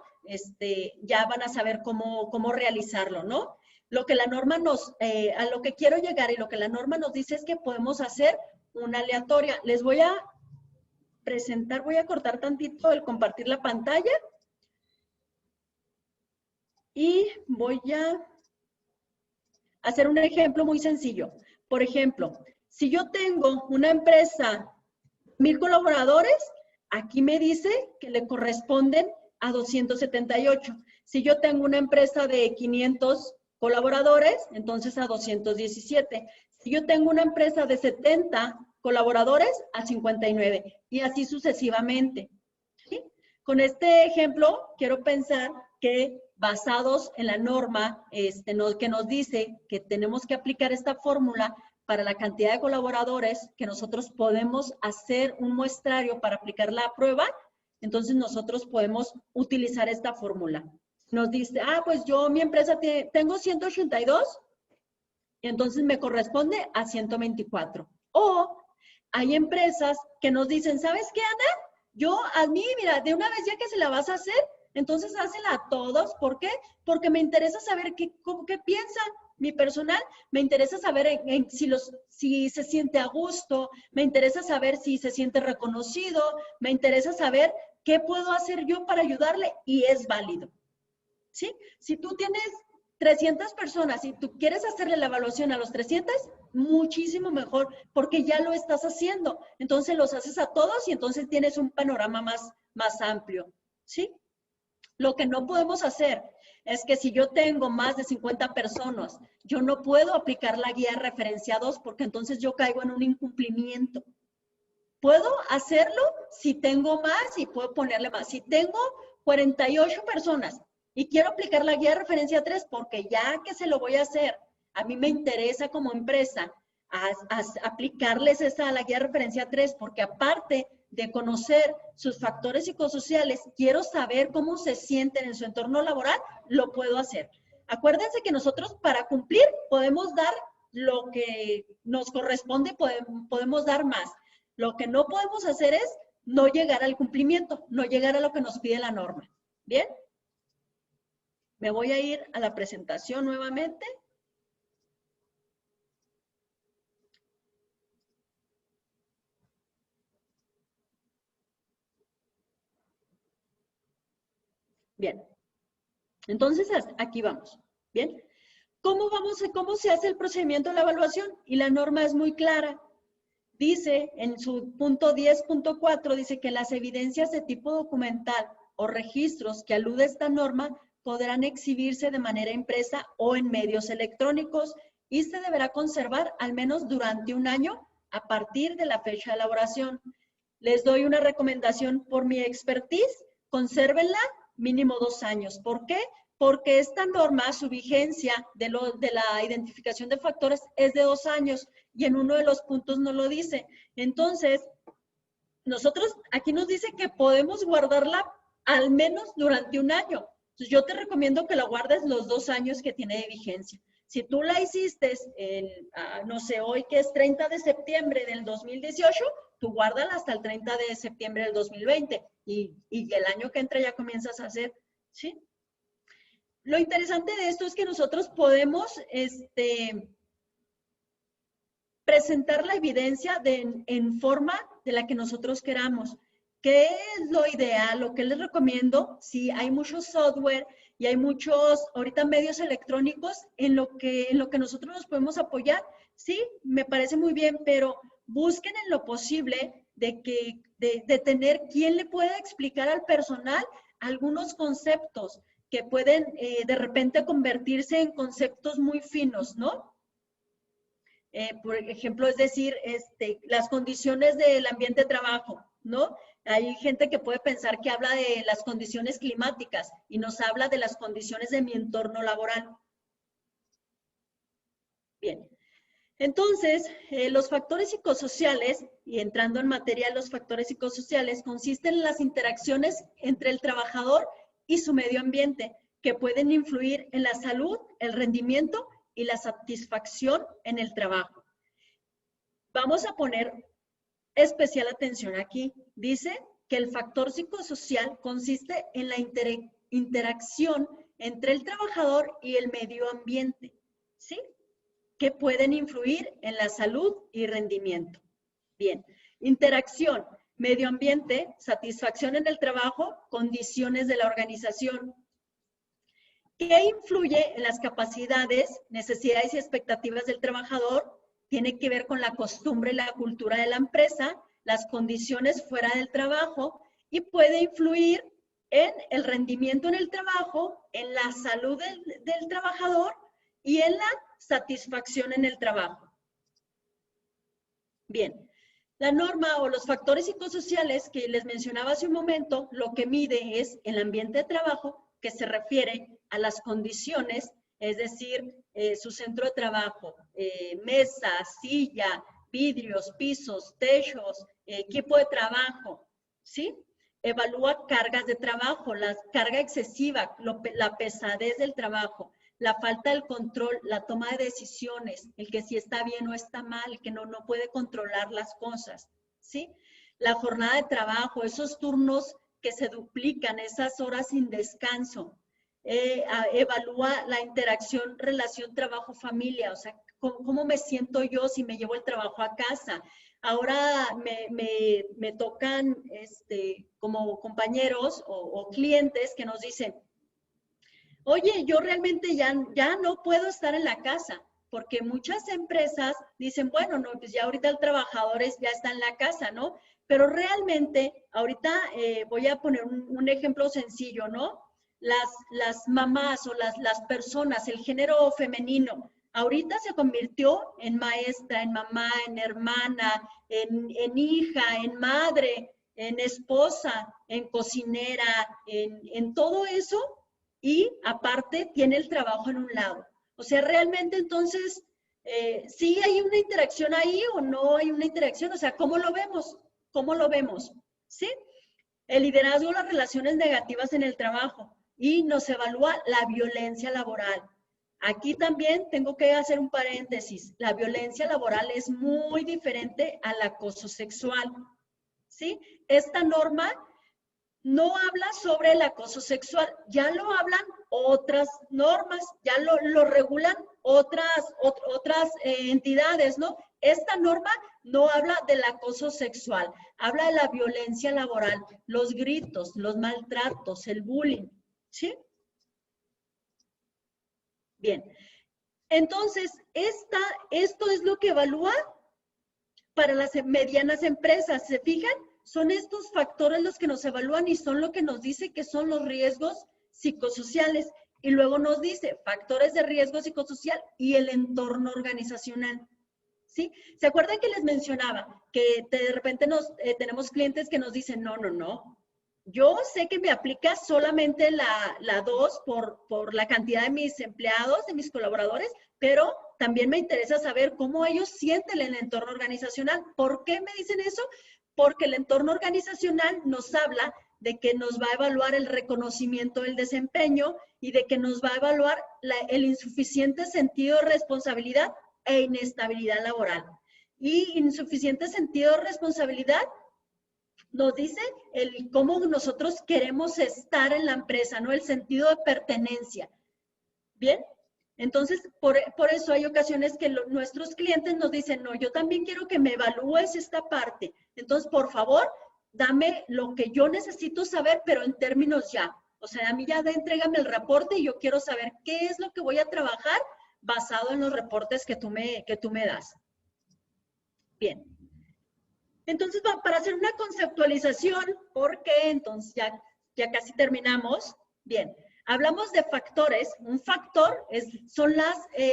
ya van a saber cómo realizarlo, ¿no? Lo que la norma a lo que quiero llegar y lo que la norma nos dice es que podemos hacer una aleatoria. Les voy a presentar, voy a cortar tantito el compartir la pantalla. Y voy a hacer un ejemplo muy sencillo. Por ejemplo, si yo tengo una empresa, 1000 colaboradores, aquí me dice que le corresponden a 278. Si yo tengo una empresa de 500 colaboradores, entonces a 217. Si yo tengo una empresa de 70 colaboradores, a 59. Y así sucesivamente. ¿Sí? Con este ejemplo, quiero pensar que basados en la norma que nos dice que tenemos que aplicar esta fórmula para la cantidad de colaboradores, que nosotros podemos hacer un muestrario para aplicar la prueba, entonces nosotros podemos utilizar esta fórmula. Nos dice, pues yo, mi empresa, tengo 182, y entonces me corresponde a 124. O hay empresas que nos dicen, ¿sabes qué, Ana? A mí, mira, de una vez ya que se la vas a hacer, entonces hácela a todos. ¿Por qué? Porque me interesa saber qué piensa mi personal, me interesa saber si se siente a gusto, me interesa saber si se siente reconocido, me interesa saber qué puedo hacer yo para ayudarle y es válido. ¿Sí? Si tú tienes 300 personas y tú quieres hacerle la evaluación a los 300, muchísimo mejor, porque ya lo estás haciendo. Entonces los haces a todos y entonces tienes un panorama más amplio. ¿Sí? Lo que no podemos hacer es que si yo tengo más de 50 personas, yo no puedo aplicar la guía referencia 2 porque entonces yo caigo en un incumplimiento. Puedo hacerlo si tengo más y puedo ponerle más. Si tengo 48 personas y quiero aplicar la guía de referencia 3 porque ya que se lo voy a hacer, a mí me interesa como empresa aplicarles la guía de referencia 3 porque aparte de conocer sus factores psicosociales, quiero saber cómo se sienten en su entorno laboral, lo puedo hacer. Acuérdense que nosotros para cumplir podemos dar lo que nos corresponde, podemos dar más. Lo que no podemos hacer es no llegar al cumplimiento, no llegar a lo que nos pide la norma. ¿Bien? Me voy a ir a la presentación nuevamente. Bien. Entonces, aquí vamos. Bien. ¿Cómo se hace el procedimiento de la evaluación? Y la norma es muy clara. Dice en su punto 10.4, dice que las evidencias de tipo documental o registros que alude a esta norma podrán exhibirse de manera impresa o en medios electrónicos y se deberá conservar al menos durante un año a partir de la fecha de elaboración. Les doy una recomendación por mi expertise, consérvenla mínimo 2 años. ¿Por qué? Porque esta norma, su vigencia de la identificación de factores es de 2 años y en uno de los puntos no lo dice. Entonces, nosotros, aquí nos dice que podemos guardarla al menos durante un año. Entonces, yo te recomiendo que la guardes los 2 años que tiene de vigencia. Si tú la hiciste, no sé, hoy que es 30 de septiembre del 2018, tú guárdala hasta el 30 de septiembre del 2020 y el año que entra ya comienzas a hacer, ¿sí? Lo interesante de esto es que nosotros podemos presentar la evidencia en forma de la que nosotros queramos. ¿Qué es lo ideal? Lo que les recomiendo, si hay mucho software y hay muchos, ahorita medios electrónicos en lo que nosotros nos podemos apoyar, sí, me parece muy bien, pero busquen en lo posible de tener quien le pueda explicar al personal algunos conceptos que pueden de repente convertirse en conceptos muy finos, ¿no? Por ejemplo, es decir, las condiciones del ambiente de trabajo, ¿no? Hay gente que puede pensar que habla de las condiciones climáticas y nos habla de las condiciones de mi entorno laboral. Bien. Entonces, los factores psicosociales, y entrando en materia, los factores psicosociales consisten en las interacciones entre el trabajador y su medio ambiente, que pueden influir en la salud, el rendimiento y la satisfacción en el trabajo. Vamos a poner especial atención aquí. Dice que el factor psicosocial consiste en la interacción entre el trabajador y el medio ambiente, ¿sí? Que pueden influir en la salud y rendimiento. Bien, interacción, medio ambiente, satisfacción en el trabajo, condiciones de la organización. ¿Qué influye en las capacidades, necesidades y expectativas del trabajador? Tiene que ver con la costumbre y la cultura de la empresa, las condiciones fuera del trabajo y puede influir en el rendimiento en el trabajo, en la salud del trabajador y en la satisfacción en el trabajo. Bien, la norma o los factores psicosociales que les mencionaba hace un momento, lo que mide es el ambiente de trabajo, que se refiere a las condiciones, es decir, su centro de trabajo, mesa, silla, vidrios, pisos, techos, equipo de trabajo, ¿sí? Evalúa cargas de trabajo, la carga excesiva, la pesadez del trabajo, la falta del control, la toma de decisiones, el que si está bien o está mal, el que no puede controlar las cosas, ¿sí? La jornada de trabajo, esos turnos que se duplican, esas horas sin descanso. Evalúa la interacción, relación trabajo-familia, o sea, ¿cómo me siento yo si me llevo el trabajo a casa? Ahora me tocan como compañeros o clientes que nos dicen, oye, yo realmente ya no puedo estar en la casa, porque muchas empresas dicen, bueno, no, pues ya ahorita el trabajador ya está en la casa, ¿no? Pero realmente, ahorita voy a poner un ejemplo sencillo, ¿no? Las mamás o las personas, el género femenino, ahorita se convirtió en maestra, en mamá, en hermana, en hija, en madre, en esposa, en cocinera, en todo eso. Y aparte tiene el trabajo en un lado. O sea, realmente entonces, ¿sí hay una interacción ahí o no hay una interacción? O sea, ¿cómo lo vemos? ¿Cómo lo vemos? ¿Sí? El liderazgo, las relaciones negativas en el trabajo y nos evalúa la violencia laboral. Aquí también tengo que hacer un paréntesis. La violencia laboral es muy diferente al acoso sexual, ¿sí? Esta norma no habla sobre el acoso sexual, ya lo hablan otras normas, ya lo regulan otras entidades, ¿no? Esta norma no habla del acoso sexual, habla de la violencia laboral, los gritos, los maltratos, el bullying, ¿sí? Bien, entonces, esto es lo que evalúa para las medianas empresas, ¿se fijan? Son estos factores los que nos evalúan y son lo que nos dice que son los riesgos psicosociales. Y luego nos dice factores de riesgo psicosocial y el entorno organizacional. ¿Sí? ¿Se acuerdan que les mencionaba que de repente tenemos clientes que nos dicen, no, no, no, yo sé que me aplica solamente la 2 por la cantidad de mis empleados, de mis colaboradores, pero también me interesa saber cómo ellos sienten el entorno organizacional. ¿Por qué me dicen eso? Porque el entorno organizacional nos habla de que nos va a evaluar el reconocimiento del desempeño y de que nos va a evaluar el insuficiente sentido de responsabilidad e inestabilidad laboral. Y insuficiente sentido de responsabilidad nos dice cómo nosotros queremos estar en la empresa, ¿no? El sentido de pertenencia. ¿Bien? Entonces, por eso hay ocasiones que nuestros clientes nos dicen, no, yo también quiero que me evalúes esta parte. Entonces, por favor, dame lo que yo necesito saber, pero en términos ya. O sea, a mí ya entrégame el reporte y yo quiero saber qué es lo que voy a trabajar basado en los reportes que tú me das. Bien. Entonces, para hacer una conceptualización, ¿por qué? Entonces, ya casi terminamos. Bien, hablamos de factores. Un factor son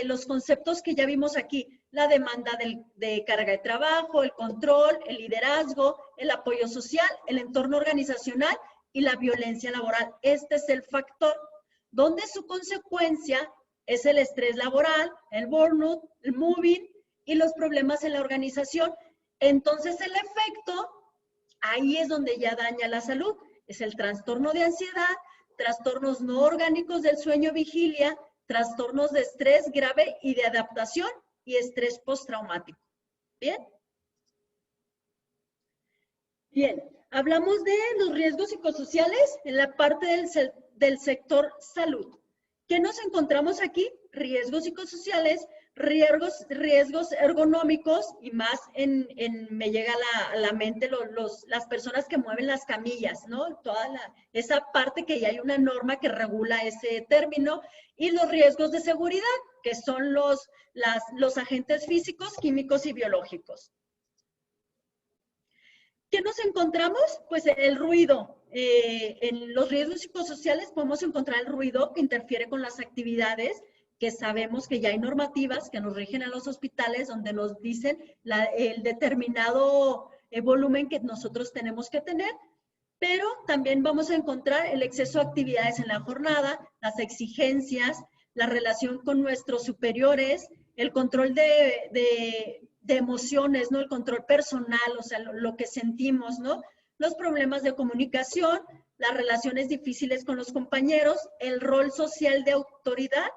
los conceptos que ya vimos aquí. La demanda de carga de trabajo, el control, el liderazgo, el apoyo social, el entorno organizacional y la violencia laboral. Este es el factor, donde su consecuencia es el estrés laboral, el burnout, el moving y los problemas en la organización. Entonces, el efecto, ahí es donde ya daña la salud. Es el trastorno de ansiedad, trastornos no orgánicos del sueño-vigilia, trastornos de estrés grave y de adaptación y estrés postraumático. ¿Bien? Bien, hablamos de los riesgos psicosociales en la parte del sector salud. ¿Qué nos encontramos aquí? Riesgos psicosociales, riesgos ergonómicos y más me llega a la mente las personas que mueven las camillas, ¿no? Esa parte que ya hay una norma que regula ese término y los riesgos de seguridad, que son los agentes físicos, químicos y biológicos. ¿Qué nos encontramos? Pues el ruido. En los riesgos psicosociales podemos encontrar el ruido que interfiere con las actividades, que sabemos que ya hay normativas que nos rigen a los hospitales donde nos dicen el determinado volumen que nosotros tenemos que tener, pero también vamos a encontrar el exceso de actividades en la jornada, las exigencias, la relación con nuestros superiores, el control de emociones, ¿no? El control personal, o sea, lo que sentimos, ¿no? Los problemas de comunicación, las relaciones difíciles con los compañeros, el rol social de autoridad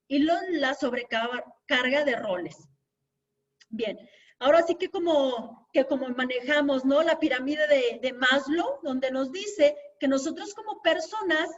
y la sobrecarga de roles. Bien, ahora sí que como manejamos, ¿no? La pirámide de Maslow, donde nos dice que nosotros como personas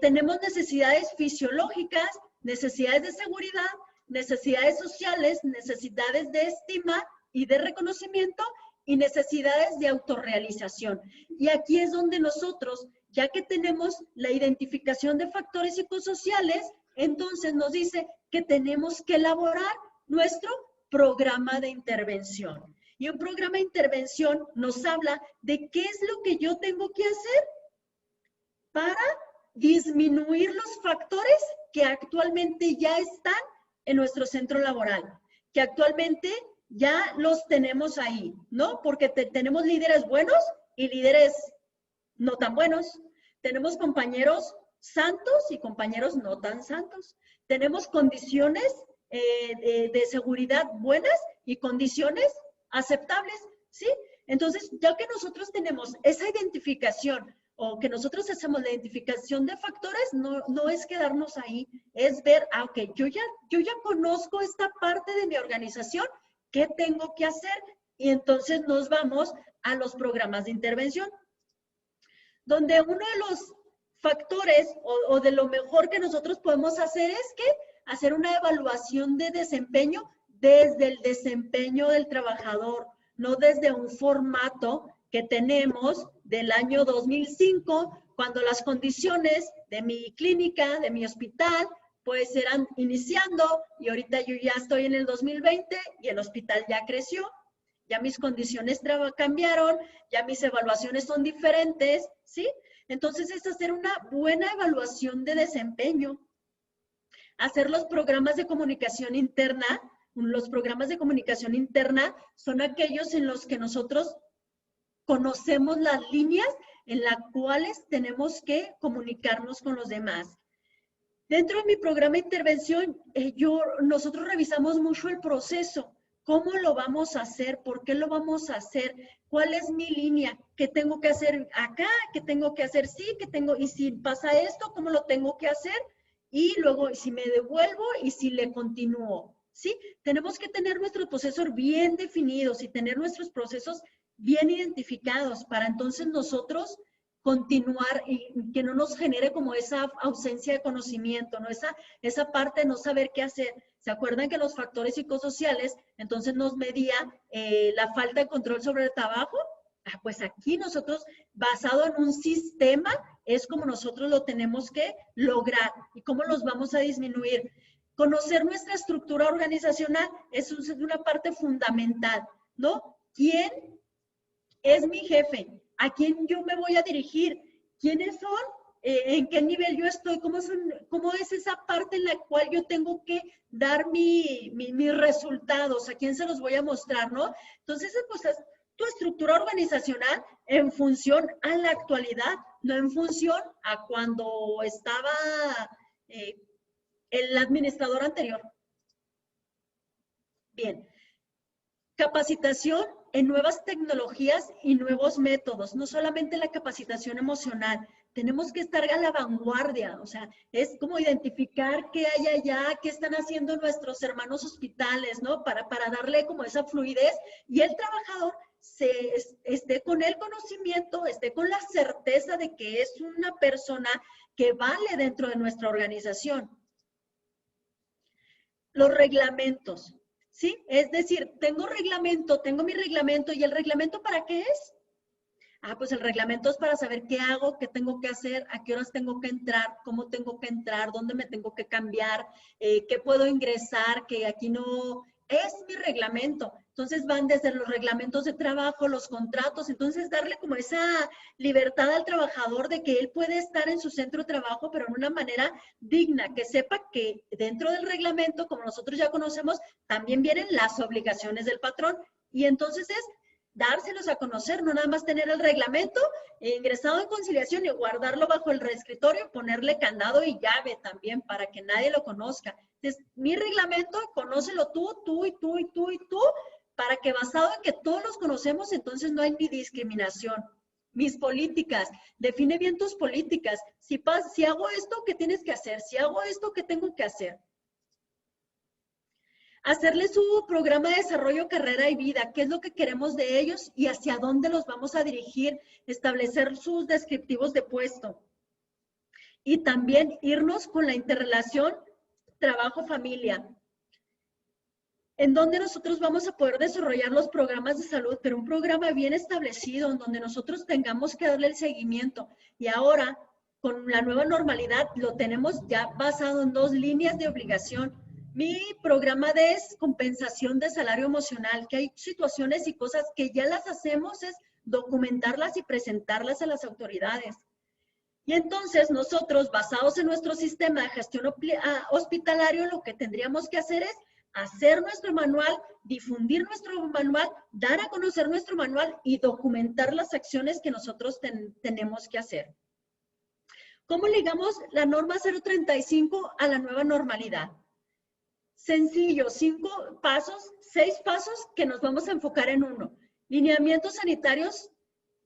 tenemos necesidades fisiológicas, necesidades de seguridad, necesidades sociales, necesidades de estima y de reconocimiento y necesidades de autorrealización. Y aquí es donde nosotros, ya que tenemos la identificación de factores psicosociales, entonces nos dice que tenemos que elaborar nuestro programa de intervención. Y un programa de intervención nos habla de qué es lo que yo tengo que hacer para disminuir los factores que actualmente ya están en nuestro centro laboral, que actualmente ya los tenemos ahí, ¿no? Porque tenemos líderes buenos y líderes no tan buenos. Tenemos compañeros santos y compañeros no tan santos. Tenemos condiciones de seguridad buenas y condiciones aceptables, ¿sí? Entonces, ya que nosotros tenemos esa identificación o que nosotros hacemos la identificación de factores, no es quedarnos ahí, es ver, ok, yo ya conozco esta parte de mi organización, ¿qué tengo que hacer? Y entonces nos vamos a los programas de intervención, donde uno de los factores o de lo mejor que nosotros podemos hacer es que hacer una evaluación de desempeño desde el desempeño del trabajador, no desde un formato que tenemos del año 2005, cuando las condiciones de mi clínica, de mi hospital, pues eran iniciando y ahorita yo ya estoy en el 2020 y el hospital ya creció, ya mis condiciones cambiaron, ya mis evaluaciones son diferentes, ¿sí? Entonces es hacer una buena evaluación de desempeño, hacer los programas de comunicación interna. Los programas de comunicación interna son aquellos en los que nosotros conocemos las líneas en las cuales tenemos que comunicarnos con los demás. Dentro de mi programa de intervención, nosotros revisamos mucho el proceso. ¿Cómo lo vamos a hacer? ¿Por qué lo vamos a hacer? ¿Cuál es mi línea? ¿Qué tengo que hacer acá? ¿Qué tengo que hacer? Sí, ¿qué tengo? Y si pasa esto, ¿cómo lo tengo que hacer? Y luego, si me devuelvo y si le continúo, ¿sí? Tenemos que tener nuestros procesos bien definidos y tener nuestros procesos bien identificados para entonces nosotros continuar y que no nos genere como esa ausencia de conocimiento, ¿no? Esa parte de no saber qué hacer. ¿Se acuerdan que los factores psicosociales entonces nos medía la falta de control sobre el trabajo? Pues aquí nosotros, basado en un sistema, es como nosotros lo tenemos que lograr y cómo los vamos a disminuir. Conocer nuestra estructura organizacional es una parte fundamental, ¿no? ¿Quién es mi jefe? ¿A quién yo me voy a dirigir? ¿Quiénes son? ¿En qué nivel yo estoy? ¿Cómo es esa parte en la cual yo tengo que dar mis resultados? ¿A quién se los voy a mostrar, no? Entonces, pues es tu estructura organizacional en función a la actualidad, no en función a cuando estaba el administrador anterior. Bien. Capacitación en nuevas tecnologías y nuevos métodos, no solamente la capacitación emocional, tenemos que estar a la vanguardia, o sea, es como identificar qué hay allá, qué están haciendo nuestros hermanos hospitales, ¿no? Para darle como esa fluidez y el trabajador esté con el conocimiento, esté con la certeza de que es una persona que vale dentro de nuestra organización. Los reglamentos. ¿Sí? Es decir, tengo mi reglamento, ¿y el reglamento para qué es? Pues el reglamento es para saber qué hago, qué tengo que hacer, a qué horas tengo que entrar, cómo tengo que entrar, dónde me tengo que cambiar, qué puedo ingresar, que aquí no... Es mi reglamento. Entonces van desde los reglamentos de trabajo, los contratos, entonces darle como esa libertad al trabajador de que él puede estar en su centro de trabajo, pero en una manera digna, que sepa que dentro del reglamento, como nosotros ya conocemos, también vienen las obligaciones del patrón. Y entonces es dárselos a conocer, no nada más tener el reglamento ingresado en conciliación y guardarlo bajo el escritorio, ponerle candado y llave también para que nadie lo conozca. Entonces, mi reglamento, conócelo tú y tú y tú y tú, para que basado en que todos los conocemos, entonces no hay ni discriminación. Mis políticas, define bien tus políticas. Si hago esto, ¿qué tienes que hacer? Si hago esto, ¿qué tengo que hacer? Hacerles su programa de desarrollo, carrera y vida, qué es lo que queremos de ellos y hacia dónde los vamos a dirigir, establecer sus descriptivos de puesto. Y también irnos con la interrelación trabajo-familia, en donde nosotros vamos a poder desarrollar los programas de salud, pero un programa bien establecido, en donde nosotros tengamos que darle el seguimiento. Y ahora, con la nueva normalidad, lo tenemos ya basado en 2 líneas de obligación. Mi programa de compensación de salario emocional, que hay situaciones y cosas que ya las hacemos, es documentarlas y presentarlas a las autoridades. Y entonces nosotros, basados en nuestro sistema de gestión hospitalario, lo que tendríamos que hacer es hacer nuestro manual, difundir nuestro manual, dar a conocer nuestro manual y documentar las acciones que nosotros tenemos que hacer. ¿Cómo ligamos la norma 035 a la nueva normalidad? Sencillo, 5 pasos, 6 pasos que nos vamos a enfocar en uno. Lineamientos sanitarios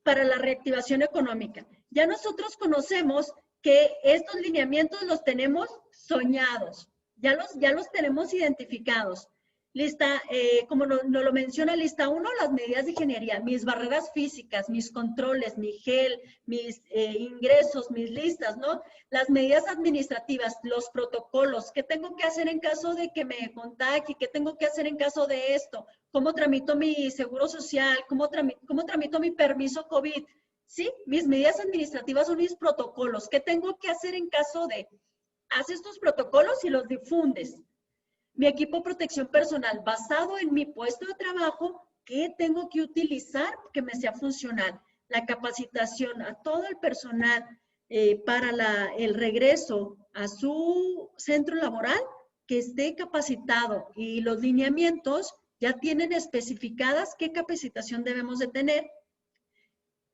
para la reactivación económica. Ya nosotros conocemos que estos lineamientos los tenemos soñados, ya los tenemos identificados. Lista, como nos lo menciona lista 1, las medidas de ingeniería, mis barreras físicas, mis controles, mi gel, mis ingresos, mis listas, ¿no? Las medidas administrativas, los protocolos, ¿qué tengo que hacer en caso de que me contagie? ¿Qué tengo que hacer en caso de esto? ¿Cómo tramito mi seguro social? ¿Cómo tramito mi permiso COVID? ¿Sí? Mis medidas administrativas son mis protocolos. ¿Qué tengo que hacer en caso de? Haz estos protocolos y los difundes. Mi equipo de protección personal, basado en mi puesto de trabajo, ¿qué tengo que utilizar que me sea funcional? La capacitación a todo el personal para el regreso a su centro laboral, que esté capacitado, y los lineamientos ya tienen especificadas qué capacitación debemos de tener.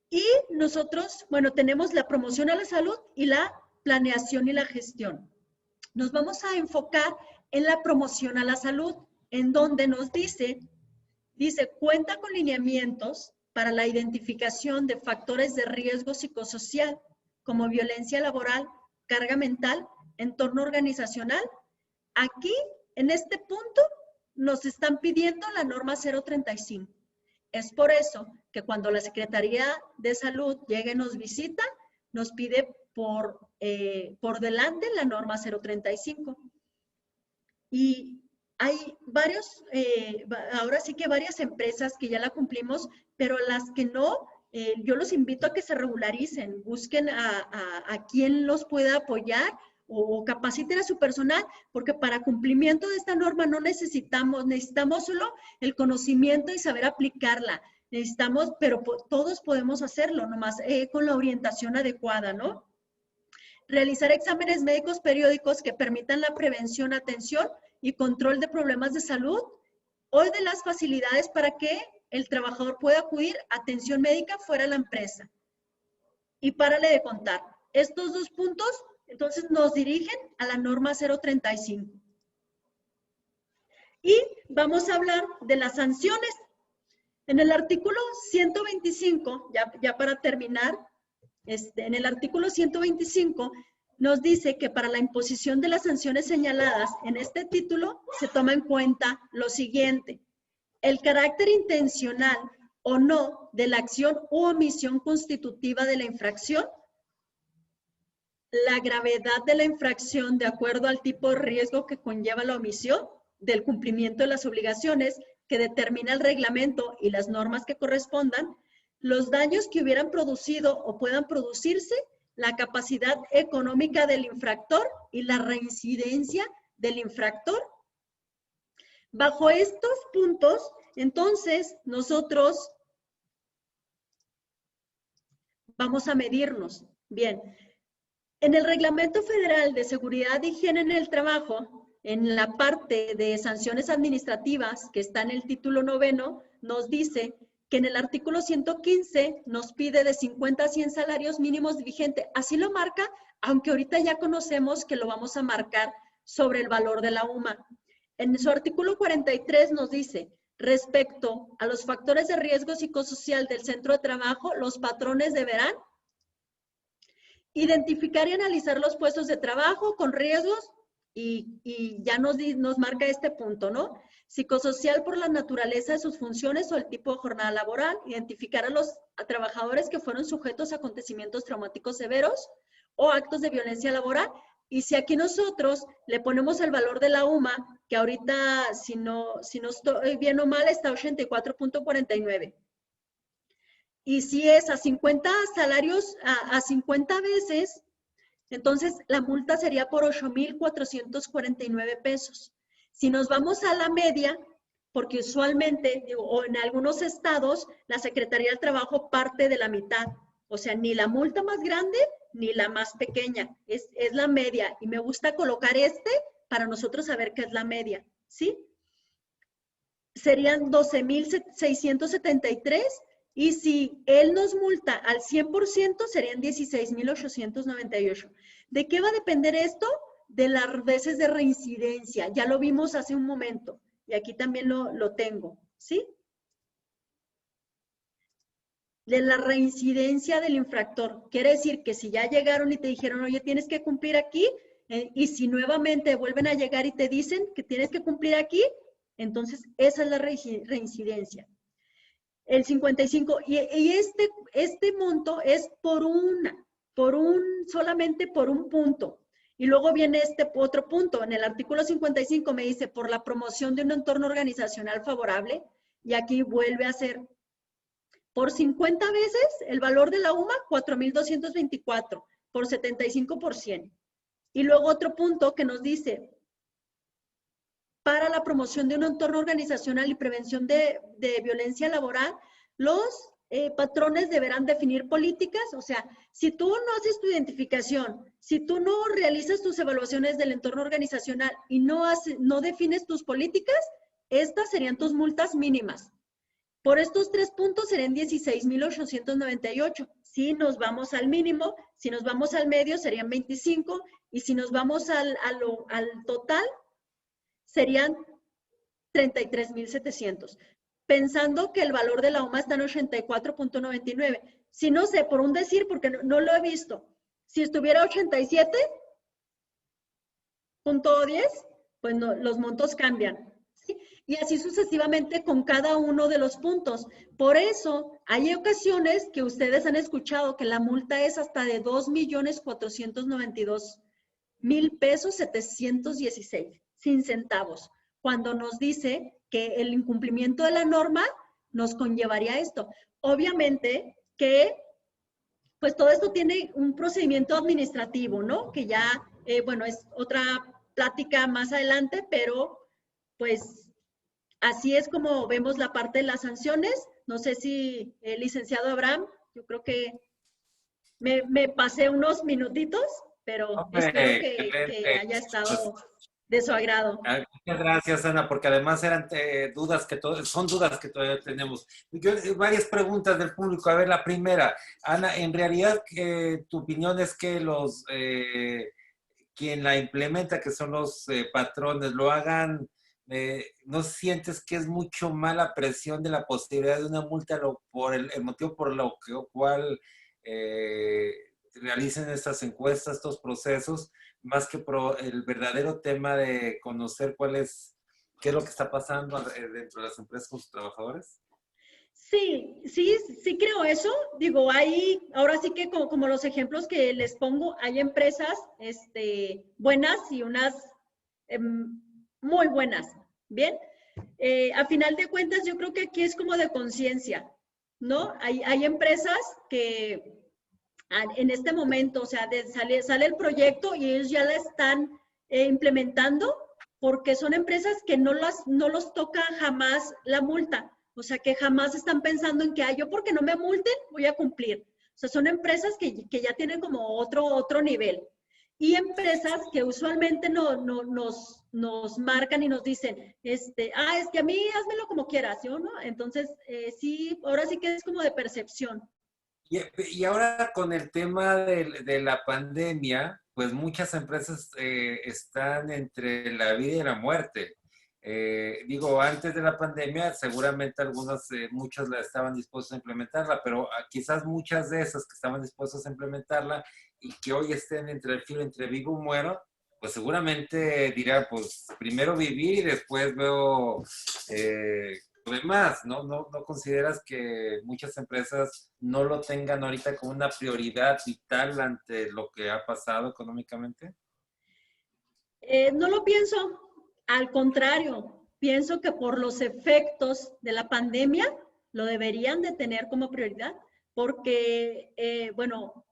Y nosotros, bueno, tenemos la promoción a la salud y la planeación y la gestión. Nos vamos a enfocar en la promoción a la salud, en donde nos dice, cuenta con lineamientos para la identificación de factores de riesgo psicosocial, como violencia laboral, carga mental, entorno organizacional. Aquí, en este punto, nos están pidiendo la norma 035. Es por eso que cuando la Secretaría de Salud llegue y nos visita, nos pide por delante la norma 035. Y hay varios, ahora sí que varias empresas que ya la cumplimos, pero las que no, yo los invito a que se regularicen, busquen a quien los pueda apoyar o capaciten a su personal, porque para cumplimiento de esta norma no necesitamos solo el conocimiento y saber aplicarla. Necesitamos, pero todos podemos hacerlo, nomás con la orientación adecuada, ¿no? Realizar exámenes médicos periódicos que permitan la prevención, atención y control de problemas de salud o de las facilidades para que el trabajador pueda acudir a atención médica fuera de la empresa. Y párale de contar. Estos dos puntos, entonces, nos dirigen a la norma 035. Y vamos a hablar de las sanciones. En el artículo 125, ya para terminar, en el artículo 125 nos dice que para la imposición de las sanciones señaladas en este título se toma en cuenta lo siguiente: el carácter intencional o no de la acción u omisión constitutiva de la infracción, la gravedad de la infracción de acuerdo al tipo de riesgo que conlleva la omisión del cumplimiento de las obligaciones que determina el reglamento y las normas que correspondan, los daños que hubieran producido o puedan producirse, la capacidad económica del infractor y la reincidencia del infractor. Bajo estos puntos, entonces, nosotros vamos a medirnos. Bien, en el Reglamento Federal de Seguridad e Higiene en el Trabajo, en la parte de sanciones administrativas, que está en el título 9, nos dice que en el artículo 115 nos pide de 50 a 100 salarios mínimos vigente. Así lo marca, aunque ahorita ya conocemos que lo vamos a marcar sobre el valor de la UMA. En su artículo 43 nos dice, respecto a los factores de riesgo psicosocial del centro de trabajo, los patrones deberán identificar y analizar los puestos de trabajo con riesgos y ya nos marca este punto, ¿no? Psicosocial por la naturaleza de sus funciones o el tipo de jornada laboral, identificar a trabajadores que fueron sujetos a acontecimientos traumáticos severos o actos de violencia laboral. Y si aquí nosotros le ponemos el valor de la UMA, que ahorita, si no estoy bien o mal, está 84.49. Y si es a 50 salarios, a 50 veces, entonces la multa sería por 8,449 pesos. Si nos vamos a la media, porque usualmente, o en algunos estados, la Secretaría del Trabajo parte de la mitad. O sea, ni la multa más grande, ni la más pequeña. Es la media. Y me gusta colocar para nosotros saber qué es la media, ¿sí? Serían 12,673. Y si él nos multa al 100%, serían 16,898. ¿De qué va a depender esto? De las veces de reincidencia. Ya lo vimos hace un momento. Y aquí también lo tengo, ¿sí? de la reincidencia del infractor. Quiere decir que si ya llegaron y te dijeron, oye, tienes que cumplir aquí, y si nuevamente vuelven a llegar y te dicen que tienes que cumplir aquí, entonces esa es la reincidencia. El 55, y este monto es solamente por un punto. Y luego viene este otro punto. En el artículo 55 me dice, por la promoción de un entorno organizacional favorable, y aquí vuelve a ser por 50 veces el valor de la UMA, 4,224, por 75%. Y luego otro punto que nos dice, para la promoción de un entorno organizacional y prevención de violencia laboral, los patrones deberán definir políticas. O sea, si tú no haces tu identificación, si tú no realizas tus evaluaciones del entorno organizacional y no defines tus políticas, estas serían tus multas mínimas. Por estos 3 puntos serían 16,898. Si nos vamos al mínimo, si nos vamos al medio serían 25, y si nos vamos al total serían 33,700. Pensando que el valor de la UMA está en 84,99. Si no sé, por un decir, porque no lo he visto, si estuviera 87,10, pues no, los montos cambian. ¿Sí? Y así sucesivamente con cada uno de los puntos. Por eso hay ocasiones que ustedes han escuchado que la multa es hasta de 2,492,000 pesos 716, sin centavos, cuando nos dice que el incumplimiento de la norma nos conllevaría esto. Obviamente que pues todo esto tiene un procedimiento administrativo, ¿no? Que ya, bueno, es otra plática más adelante, pero pues así es como vemos la parte de las sanciones. No sé si, licenciado Abraham, yo creo que me pasé unos minutitos, pero espero que haya estado de su agrado. Muchas gracias, Ana, porque además eran son dudas que todavía tenemos. Varias preguntas del público. A ver, la primera, Ana, en realidad, tu opinión es que quien la implementa, que son los patrones, lo hagan, ¿no sientes que es mucho mala presión de la posibilidad de una multa por el motivo por lo cual realicen estas encuestas, estos procesos, más que el verdadero tema de conocer qué es lo que está pasando dentro de las empresas con sus trabajadores? Sí creo eso. Digo, ahora sí que como los ejemplos que les pongo, hay empresas buenas y unas muy buenas, ¿bien? A final de cuentas, yo creo que aquí es como de conciencia, ¿no? Hay empresas que en este momento, o sea, sale el proyecto y ellos ya la están implementando, porque son empresas que no los toca jamás la multa. O sea, que jamás están pensando en que, yo porque no me multen, voy a cumplir. O sea, son empresas que ya tienen como otro nivel. Y empresas que usualmente nos marcan y nos dicen, es que a mí házmelo como quieras, ¿sí o no? Entonces, sí, ahora sí que es como de percepción. Y ahora con el tema de la pandemia, pues muchas empresas están entre la vida y la muerte. Digo, antes de la pandemia, seguramente muchos estaban dispuestos a implementarla, pero quizás muchas de esas que estaban dispuestas a implementarla y que hoy estén entre el filo, entre vivo y muero, pues seguramente dirán, pues primero vivir y después veo lo demás. ¿No consideras que muchas empresas no lo tengan ahorita como una prioridad vital ante lo que ha pasado económicamente? No lo pienso, al contrario, pienso que por los efectos de la pandemia lo deberían de tener como prioridad, porque, bueno,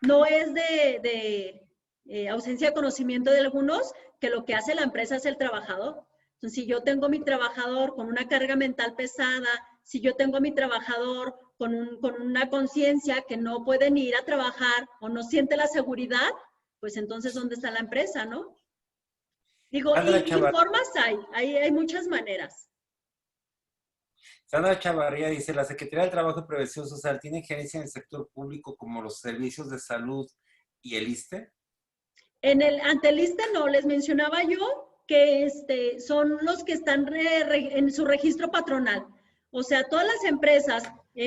no es de ausencia de conocimiento de algunos que lo que hace la empresa es el trabajador. Entonces, si yo tengo a mi trabajador con una carga mental pesada, si yo tengo a mi trabajador con una conciencia que no puede ni ir a trabajar o no siente la seguridad, pues entonces, ¿dónde está la empresa, no? Digo, y formas hay muchas maneras. Sandra Chavarría dice, la Secretaría del Trabajo y Previsión Social tiene injerencia en el sector público como los servicios de salud y el ISSSTE. Ante el ISSSTE no, les mencionaba yo que son los que están en su registro patronal. O sea, todas las empresas,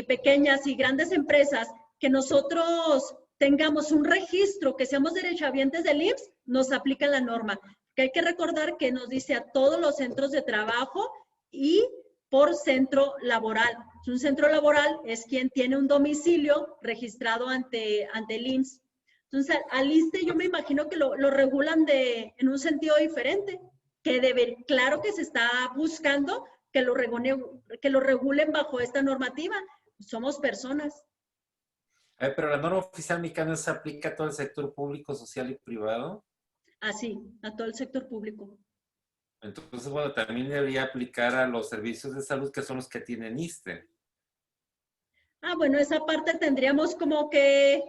pequeñas y grandes empresas, que nosotros tengamos un registro, que seamos derechohabientes del IMSS, nos aplica la norma. Que hay que recordar que nos dice a todos los centros de trabajo y por centro laboral. Un centro laboral es quien tiene un domicilio registrado ante el IMSS. Entonces, al ISSSTE yo me imagino que lo regulan en un sentido diferente, claro que se está buscando que lo regulen bajo esta normativa. Somos personas. Pero la norma oficial mexicana se aplica a todo el sector público, social y privado. Así, a todo el sector público. Entonces, bueno, también debería aplicar a los servicios de salud que son los que tienen ISSSTE. Bueno, esa parte tendríamos como que,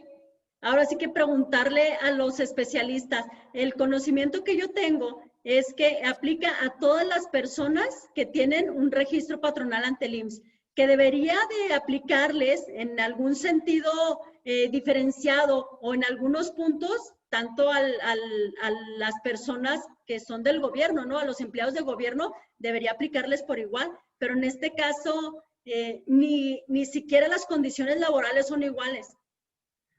ahora sí que preguntarle a los especialistas. El conocimiento que yo tengo es que aplica a todas las personas que tienen un registro patronal ante el IMSS, que debería de aplicarles en algún sentido diferenciado o en algunos puntos, tanto a las personas que son del gobierno, ¿no? A los empleados del gobierno debería aplicarles por igual, pero en este caso ni siquiera las condiciones laborales son iguales.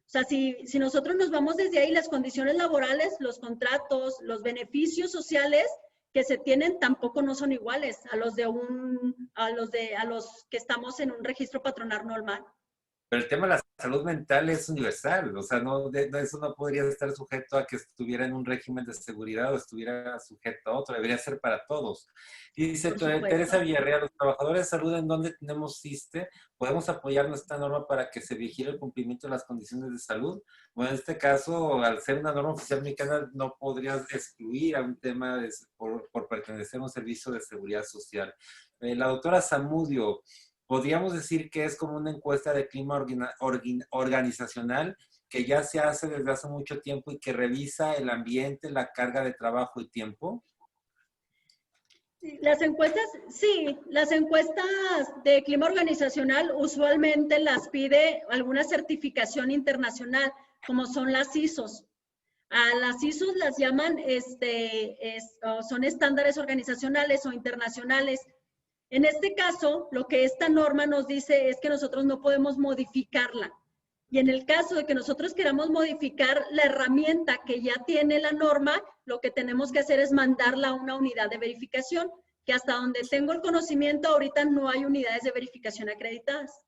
O sea, si nosotros nos vamos desde ahí, las condiciones laborales, los contratos, los beneficios sociales que se tienen tampoco no son iguales a los que estamos en un registro patronal normal. Pero el tema de la salud mental es universal, o sea, eso no podría estar sujeto a que estuviera en un régimen de seguridad o estuviera sujeto a otro, debería ser para todos. Y dice Teresa Villarreal, los trabajadores de salud en donde tenemos ISSSTE, podemos apoyar nuestra norma para que se vigile el cumplimiento de las condiciones de salud. Bueno, en este caso, al ser una norma oficial mexicana, no podrías excluir a un tema por pertenecer a un servicio de seguridad social. La doctora Zamudio, podríamos decir que es como una encuesta de clima organizacional que ya se hace desde hace mucho tiempo y que revisa el ambiente, la carga de trabajo y tiempo. Las encuestas, sí, las encuestas de clima organizacional usualmente las pide alguna certificación internacional, como son las ISOs. A las ISOs las llaman, son estándares organizacionales o internacionales. En este caso, lo que esta norma nos dice es que nosotros no podemos modificarla. Y en el caso de que nosotros queramos modificar la herramienta que ya tiene la norma, lo que tenemos que hacer es mandarla a una unidad de verificación, que hasta donde tengo el conocimiento, ahorita no hay unidades de verificación acreditadas.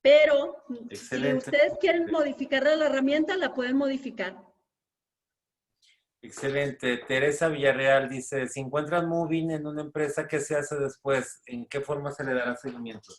Pero excelente, si ustedes quieren modificar la herramienta, la pueden modificar. Excelente. Teresa Villarreal dice, si encuentran moving en una empresa, ¿qué se hace después? ¿En qué forma se le dará seguimiento?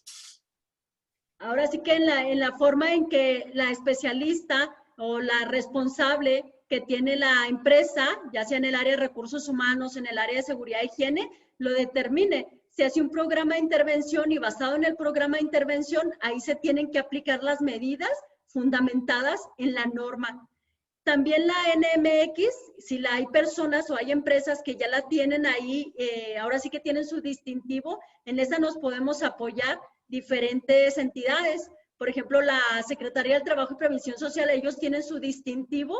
Ahora sí que en la forma en que la especialista o la responsable que tiene la empresa, ya sea en el área de recursos humanos, en el área de seguridad e higiene, lo determine. Se hace un programa de intervención y basado en el programa de intervención, ahí se tienen que aplicar las medidas fundamentadas en la norma. También la NMX, si hay personas o hay empresas que ya la tienen ahí, ahora sí que tienen su distintivo, en esa nos podemos apoyar diferentes entidades. Por ejemplo, la Secretaría del Trabajo y Previsión Social, ellos tienen su distintivo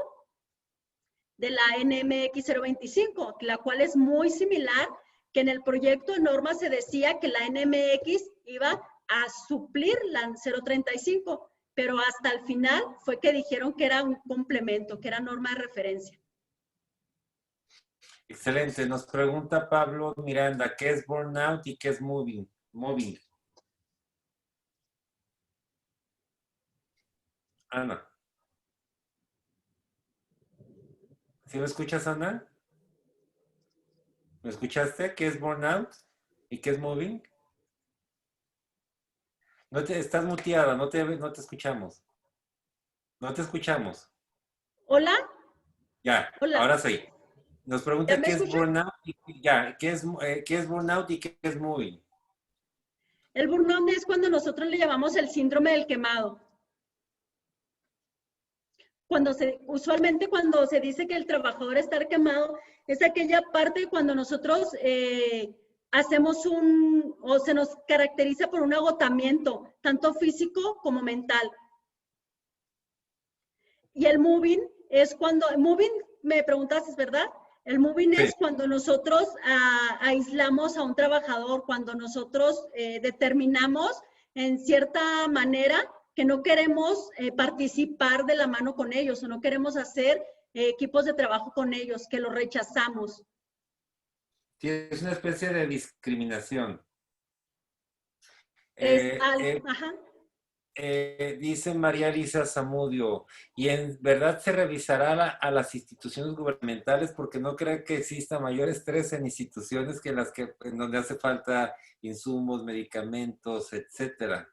de la NMX 025, la cual es muy similar, que en el proyecto de norma se decía que la NMX iba a suplir la 035, pero hasta el final fue que dijeron que era un complemento, que era norma de referencia. Excelente. Nos pregunta Pablo Miranda, ¿qué es burnout y qué es moving? Ana. ¿Sí me escuchas, Ana? ¿Me escuchaste? ¿Qué es burnout y qué es moving? Estás muteada, no te escuchamos. No te escuchamos. ¿Hola? Ya, Hola. ahora sí. Nos pregunta qué es burnout qué es burnout y qué es moving. El burnout es cuando nosotros le llamamos el síndrome del quemado. Usualmente cuando se dice que el trabajador está quemado, es aquella parte cuando nosotros hacemos o se nos caracteriza por un agotamiento, tanto físico como mental. Y el moving es cuando, moving me preguntaste, ¿verdad? El moving Sí. es cuando nosotros aislamos a un trabajador, cuando nosotros determinamos en cierta manera que no queremos participar de la mano con ellos o no queremos hacer equipos de trabajo con ellos, que los rechazamos. Sí, es una especie de discriminación. Es Eh, al, eh, ajá. Dice María Elisa Zamudio, y en verdad se revisará a las instituciones gubernamentales porque no creo que exista mayor estrés en instituciones que las que en donde hace falta insumos, medicamentos, etcétera.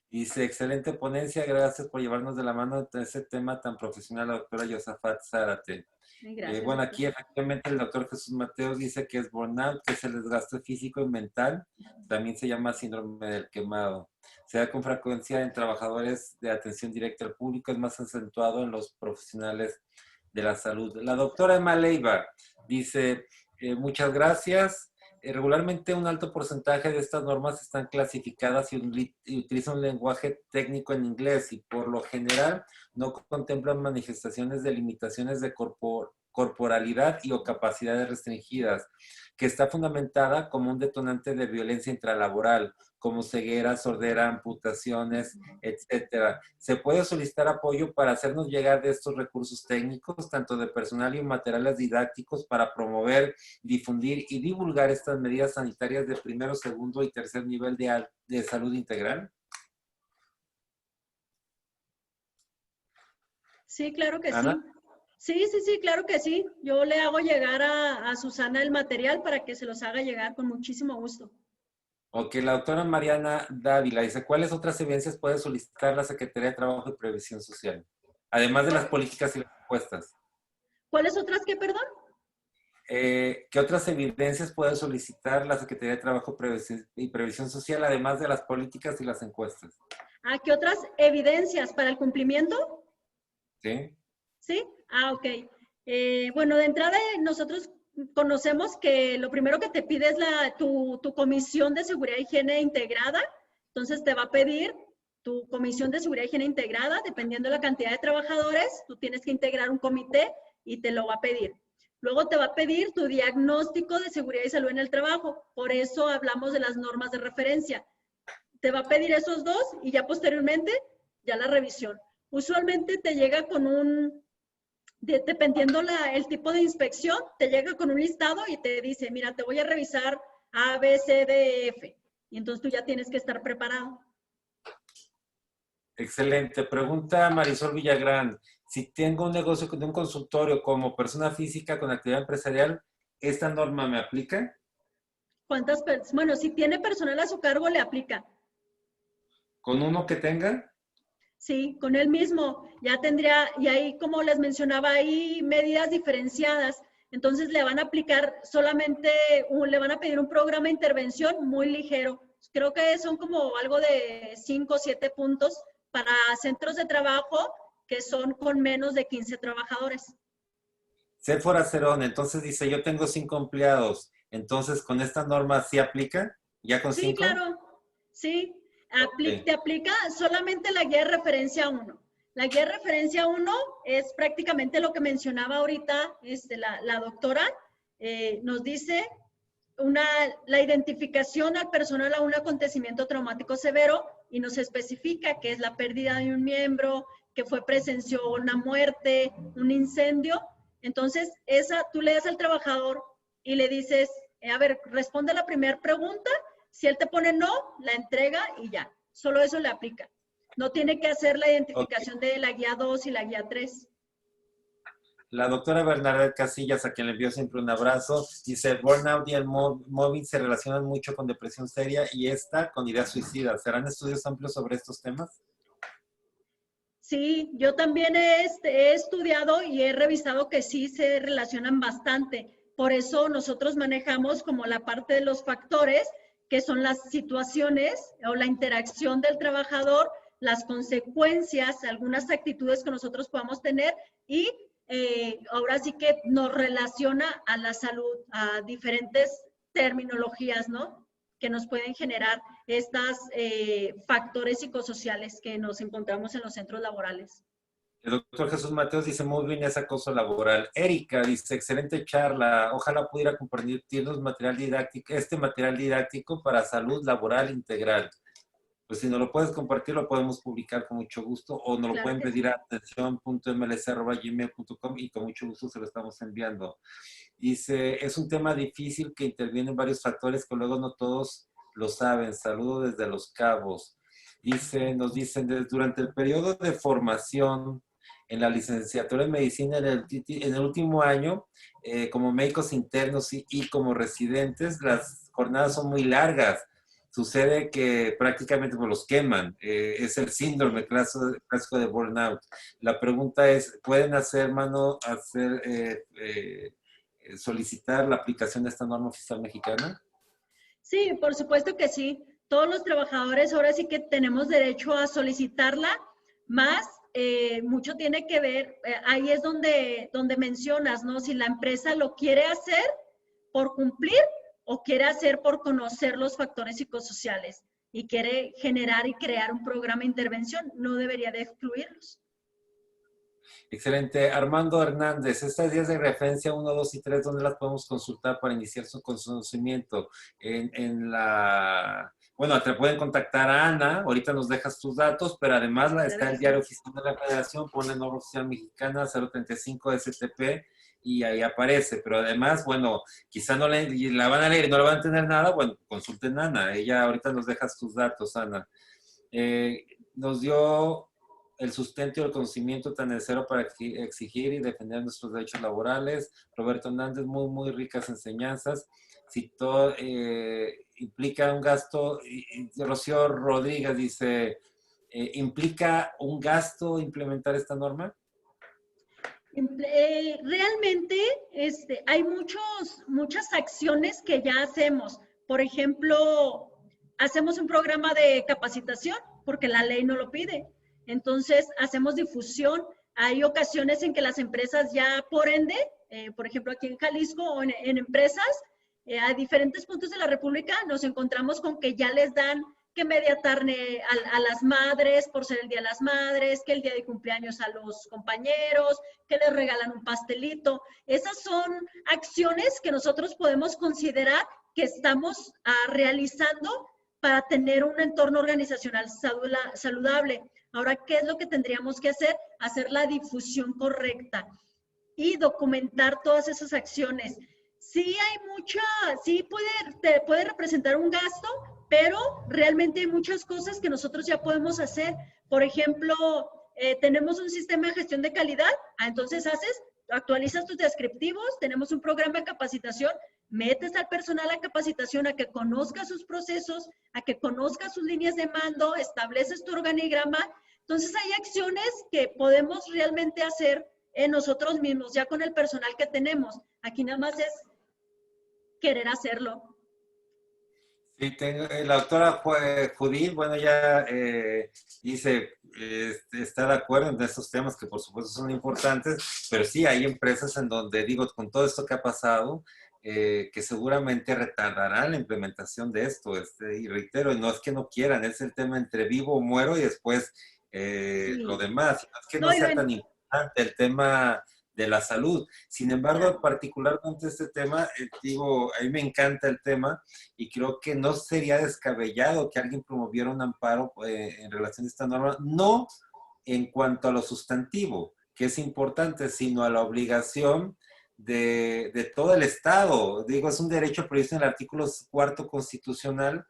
Dice, excelente ponencia, gracias por llevarnos de la mano en ese tema tan profesional, la doctora Yosafat Zárate. Gracias, Bueno, doctor. aquí efectivamente el doctor Jesús Mateos dice que es burnout, que es el desgaste físico y mental, también se llama síndrome del quemado. Se da con frecuencia en trabajadores de atención directa al público, es más acentuado en los profesionales de la salud. La doctora Emma Leiva dice, muchas gracias. Regularmente un alto porcentaje de estas normas están clasificadas y utilizan un lenguaje técnico en inglés y por lo general no contemplan manifestaciones de limitaciones de corporalidad y o capacidades restringidas, que está fundamentada como un detonante de violencia intralaboral, como ceguera, sordera, amputaciones, etcétera. Se puede solicitar apoyo para hacernos llegar de estos recursos técnicos, tanto de personal y materiales didácticos, para promover, difundir y divulgar estas medidas sanitarias de primero, segundo y tercer nivel de salud integral. Sí, claro que Ana. sí. Sí, claro que sí. Yo le hago llegar a Susana el material para que se los haga llegar con muchísimo gusto. Ok, la doctora Mariana Dávila dice, ¿cuáles otras evidencias puede solicitar la Secretaría de Trabajo y Previsión Social? Además de las políticas y las encuestas. ¿Cuáles otras qué, perdón? ¿Qué otras evidencias puede solicitar la Secretaría de Trabajo y Previsión Social, además de las políticas y las encuestas? ¿Qué otras evidencias para el cumplimiento? ¿Sí? ¿Sí? Ok. Bueno, de entrada nosotros conocemos que lo primero que te pide es tu comisión de seguridad e higiene integrada. Entonces te va a pedir tu comisión de seguridad e higiene integrada, dependiendo de la cantidad de trabajadores, tú tienes que integrar un comité y te lo va a pedir. Luego te va a pedir tu diagnóstico de seguridad y salud en el trabajo. Por eso hablamos de las normas de referencia. Te va a pedir esos dos y ya posteriormente ya la revisión. Usualmente te llega con dependiendo el tipo de inspección, te llega con un listado y te dice, mira, te voy a revisar A, B, C, D, F. Y entonces tú ya tienes que estar preparado. Excelente. Pregunta Marisol Villagrán. Si tengo un negocio de un consultorio como persona física con actividad empresarial, ¿esta norma me aplica? ¿Cuántas personas? Bueno, si tiene personal a su cargo, le aplica. ¿Con uno que tenga? Sí, con él mismo. Ya tendría, y ahí, como les mencionaba, hay medidas diferenciadas. Entonces le van a aplicar solamente, le van a pedir un programa de intervención muy ligero. Creo que son como algo de 5 o 7 puntos para centros de trabajo que son con menos de 15 trabajadores. Sephora Cerón, entonces dice, yo tengo 5 empleados, entonces con esta norma sí aplica, ya con Sí, 5. claro. Sí, Sí. te aplica solamente la guía de referencia 1. La guía de referencia 1 es prácticamente lo que mencionaba ahorita la doctora. Nos dice la identificación al personal a un acontecimiento traumático severo y nos especifica que es la pérdida de un miembro, que presenció una muerte, un incendio. Entonces, tú le das al trabajador y le dices, a ver, responde la primera pregunta. Si él te pone no, la entrega y ya. Solo eso le aplica. No tiene que hacer la Okay. identificación de la guía 2 y la guía 3. La doctora Bernadette Casillas, a quien le envío siempre un abrazo, dice, burnout y el mobbing se relacionan mucho con depresión seria y esta con ideas suicidas. ¿Serán estudios amplios sobre estos temas? Sí, yo también he estudiado y he revisado que sí se relacionan bastante. Por eso nosotros manejamos como la parte de los factores, que son las situaciones o la interacción del trabajador, las consecuencias, algunas actitudes que nosotros podamos tener y ahora sí que nos relaciona a la salud, a diferentes terminologías, ¿no? Que nos pueden generar estos factores psicosociales que nos encontramos en los centros laborales. El doctor Jesús Mateos dice, muy bien, es acoso laboral. Erika dice, excelente charla. Ojalá pudiera compartirnos material didáctico, este material didáctico para salud laboral integral. Pues si no lo puedes compartir, lo podemos publicar con mucho gusto o nos lo Claro pueden que sí. pedir a atención.mlc@gmail.com y con mucho gusto se lo estamos enviando. Dice, es un tema difícil que intervienen varios factores que luego no todos lo saben. Saludo desde Los Cabos. Dice, nos dicen, durante el periodo de formación en la licenciatura en medicina en el último año, como médicos internos y como residentes, las jornadas son muy largas. Sucede que prácticamente pues, los queman. Es el síndrome clásico de burnout. La pregunta es, ¿pueden solicitar la aplicación de esta norma fiscal mexicana? Sí, por supuesto que sí. Todos los trabajadores ahora sí que tenemos derecho a solicitarla, más mucho tiene que ver, ahí es donde mencionas, ¿no? Si la empresa lo quiere hacer por cumplir o quiere hacer por conocer los factores psicosociales y quiere generar y crear un programa de intervención, no debería de excluirlos. Excelente. Armando Hernández, estas guías de referencia 1, 2 y 3, ¿dónde las podemos consultar para iniciar su conocimiento? Bueno, te pueden contactar a Ana, ahorita nos dejas tus datos, pero además Claro está que el sí. diario oficial de la Federación, pone norma oficial mexicana 035 STP y ahí aparece, pero además, bueno, quizá no la van a leer y no la van a entender nada, bueno, consulten a Ana, ella ahorita nos dejas tus datos, Ana. Nos dio el sustento y el conocimiento tan necesario para exigir y defender nuestros derechos laborales. Roberto Hernández, muy, muy ricas enseñanzas. Si todo implica un gasto, Rocío Rodríguez dice, ¿implica un gasto implementar esta norma? Realmente hay muchas acciones que ya hacemos. Por ejemplo, hacemos un programa de capacitación porque la ley no lo pide. Entonces, hacemos difusión. Hay ocasiones en que las empresas ya, por ende, por ejemplo, aquí en Jalisco o en empresas, a diferentes puntos de la República, nos encontramos con que ya les dan que media tarde a las madres por ser el Día de las Madres, que el día de cumpleaños a los compañeros, que les regalan un pastelito. Esas son acciones que nosotros podemos considerar que estamos realizando para tener un entorno organizacional saludable. Ahora, ¿qué es lo que tendríamos que hacer? Hacer la difusión correcta y documentar todas esas acciones. Sí hay sí puede representar un gasto, pero realmente hay muchas cosas que nosotros ya podemos hacer. Por ejemplo, tenemos un sistema de gestión de calidad, entonces actualizas tus descriptivos, tenemos un programa de capacitación, metes al personal a capacitación a que conozca sus procesos, a que conozca sus líneas de mando, estableces tu organigrama. Entonces hay acciones que podemos realmente hacer nosotros mismos, ya con el personal que tenemos. Aquí nada más es querer hacerlo. Sí, la doctora Judith, bueno, ya dice, está de acuerdo en estos temas que por supuesto son importantes, pero sí hay empresas en donde, digo, con todo esto que ha pasado, que seguramente retardarán la implementación de esto, y reitero, no es que no quieran, es el tema entre vivo o muero y después lo Sí. demás, no es que no No, sea tan importante el tema de la salud. Sin embargo, claro. particularmente este tema, digo, a mí me encanta el tema y creo que no sería descabellado que alguien promoviera un amparo en relación a esta norma, no en cuanto a lo sustantivo, que es importante, sino a la obligación de todo el Estado. Digo, es un derecho previsto en el artículo 4 constitucional,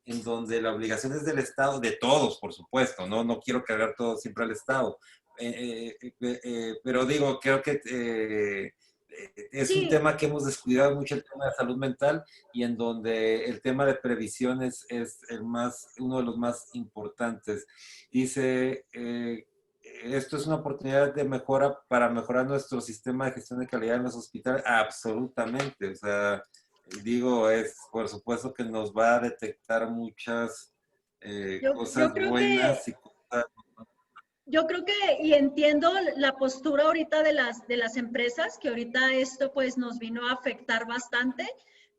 en donde la obligación es del Estado, de todos, por supuesto, no quiero cargar todo siempre al Estado, pero digo, creo que es un Sí, tema que hemos descuidado mucho, el tema de salud mental, y en donde el tema de previsión es uno de los más importantes. Dice, esto es una oportunidad de mejora para mejorar nuestro sistema de gestión de calidad en los hospitales. Absolutamente, o sea, digo, es por supuesto que nos va a detectar muchas yo cosas creo que buenas y cosas. Yo creo que, y entiendo la postura ahorita de las empresas, que ahorita esto pues nos vino a afectar bastante,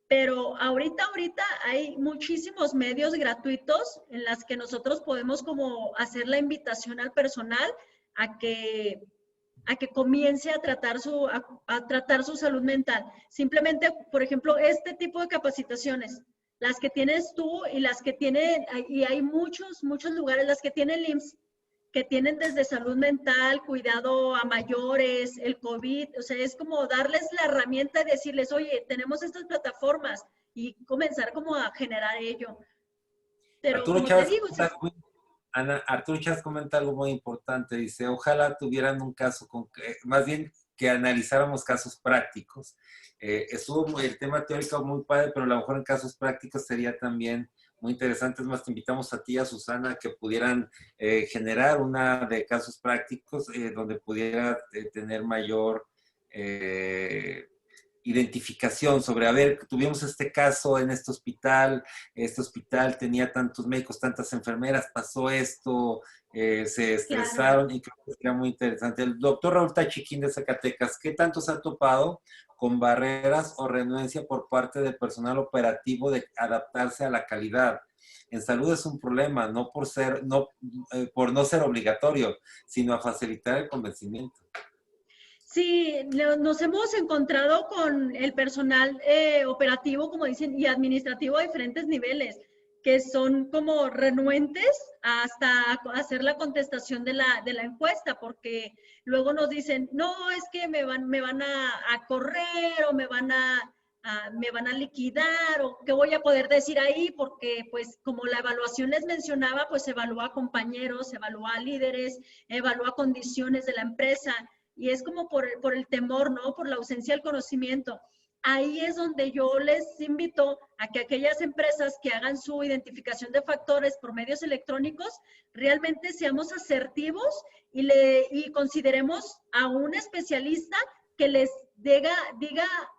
pero ahorita hay muchísimos medios gratuitos en las que nosotros podemos como hacer la invitación al personal a que comience a tratar a tratar su salud mental. Simplemente, por ejemplo, este tipo de capacitaciones, las que tienes tú y las que tienen, y hay muchos lugares, las que tiene el IMSS, que tienen desde salud mental, cuidado a mayores, el COVID, o sea, es como darles la herramienta y decirles, oye, tenemos estas plataformas y comenzar como a generar ello. Pero Arturo como te Chávez digo, Ana, Arturo Chávez comenta algo muy importante. Dice, ojalá tuvieran un caso, más bien que analizáramos casos prácticos. Estuvo el tema teórico muy padre, pero a lo mejor en casos prácticos sería también muy interesante. Es más, te invitamos a ti y a Susana que pudieran generar una de casos prácticos donde pudiera tener mayor identificación sobre, a ver, tuvimos este caso en este hospital tenía tantos médicos, tantas enfermeras, pasó esto, se claro. estresaron y creo que sería muy interesante. El doctor Raúl Tachiquín de Zacatecas, ¿qué tanto se ha topado con barreras o renuencia por parte del personal operativo de adaptarse a la calidad? En salud es un problema, no por ser, no, por no ser obligatorio, sino a facilitar el convencimiento. Sí, nos hemos encontrado con el personal operativo, como dicen, y administrativo a diferentes niveles, que son como renuentes hasta hacer la contestación de la encuesta, porque luego nos dicen, no, es que me van a correr o me van a liquidar o qué voy a poder decir ahí, porque pues como la evaluación les mencionaba, pues evalúa compañeros, evalúa líderes, evalúa condiciones de la empresa y es como por el temor, ¿no? Por la ausencia del conocimiento. Ahí es donde yo les invito a que aquellas empresas que hagan su identificación de factores por medios electrónicos, realmente seamos asertivos y consideremos a un especialista que les diga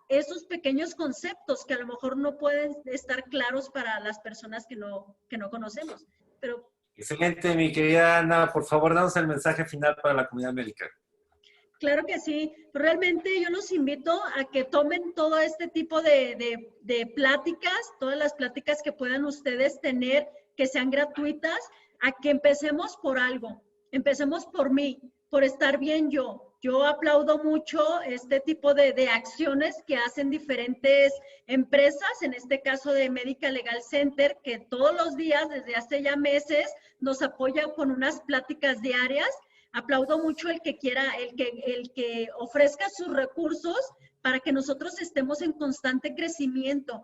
esos pequeños conceptos que a lo mejor no pueden estar claros para las personas que no conocemos. Pero Excelente, mi querida Ana. Por favor, danos el mensaje final para la comunidad médica. claro que sí, realmente yo los invito a que tomen todo este tipo de pláticas, todas las pláticas que puedan ustedes tener, que sean gratuitas, a que empecemos por algo, empecemos por mí, por estar bien yo. Yo aplaudo mucho este tipo de acciones que hacen diferentes empresas, en este caso de Medical Legal Center, que todos los días, desde hace ya meses, nos apoya con unas pláticas diarias. Aplaudo mucho el que quiera, el que ofrezca sus recursos para que nosotros estemos en constante crecimiento,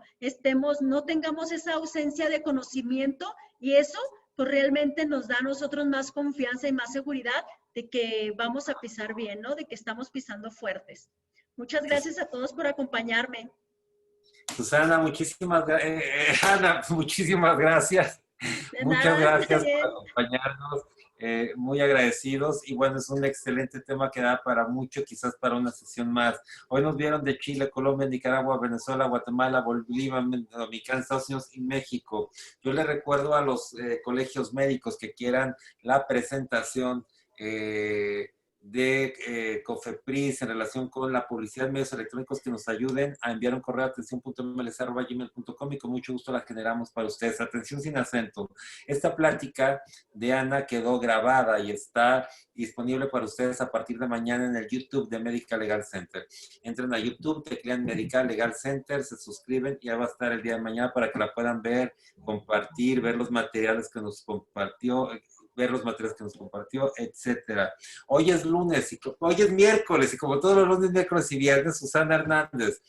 no tengamos esa ausencia de conocimiento y eso pues realmente nos da a nosotros más confianza y más seguridad de que vamos a pisar bien, ¿no? De que estamos pisando fuertes. Muchas gracias a todos por acompañarme. Susana, Ana, muchísimas gracias. De Muchas nada, está gracias por bien. acompañarnos. Muy agradecidos y bueno, es un excelente tema que da para mucho, quizás para una sesión más. Hoy nos vieron de Chile, Colombia, Nicaragua, Venezuela, Guatemala, Bolivia, Dominicana, Estados Unidos y México. Yo les recuerdo a los colegios médicos que quieran la presentación de COFEPRIS en relación con la publicidad en medios electrónicos que nos ayuden a enviar un correo a atención.mlc@gmail.com y con mucho gusto la generamos para ustedes. Atención sin acento. Esta plática de Ana quedó grabada y está disponible para ustedes a partir de mañana en el YouTube de Medical Legal Center. Entren a YouTube, teclean Medical Legal Center, se suscriben y ya va a estar el día de mañana para que la puedan ver, compartir, ver los materiales que nos compartió, etcétera. Hoy es lunes, hoy es miércoles, y como todos los lunes, miércoles y viernes, Susana Hernández,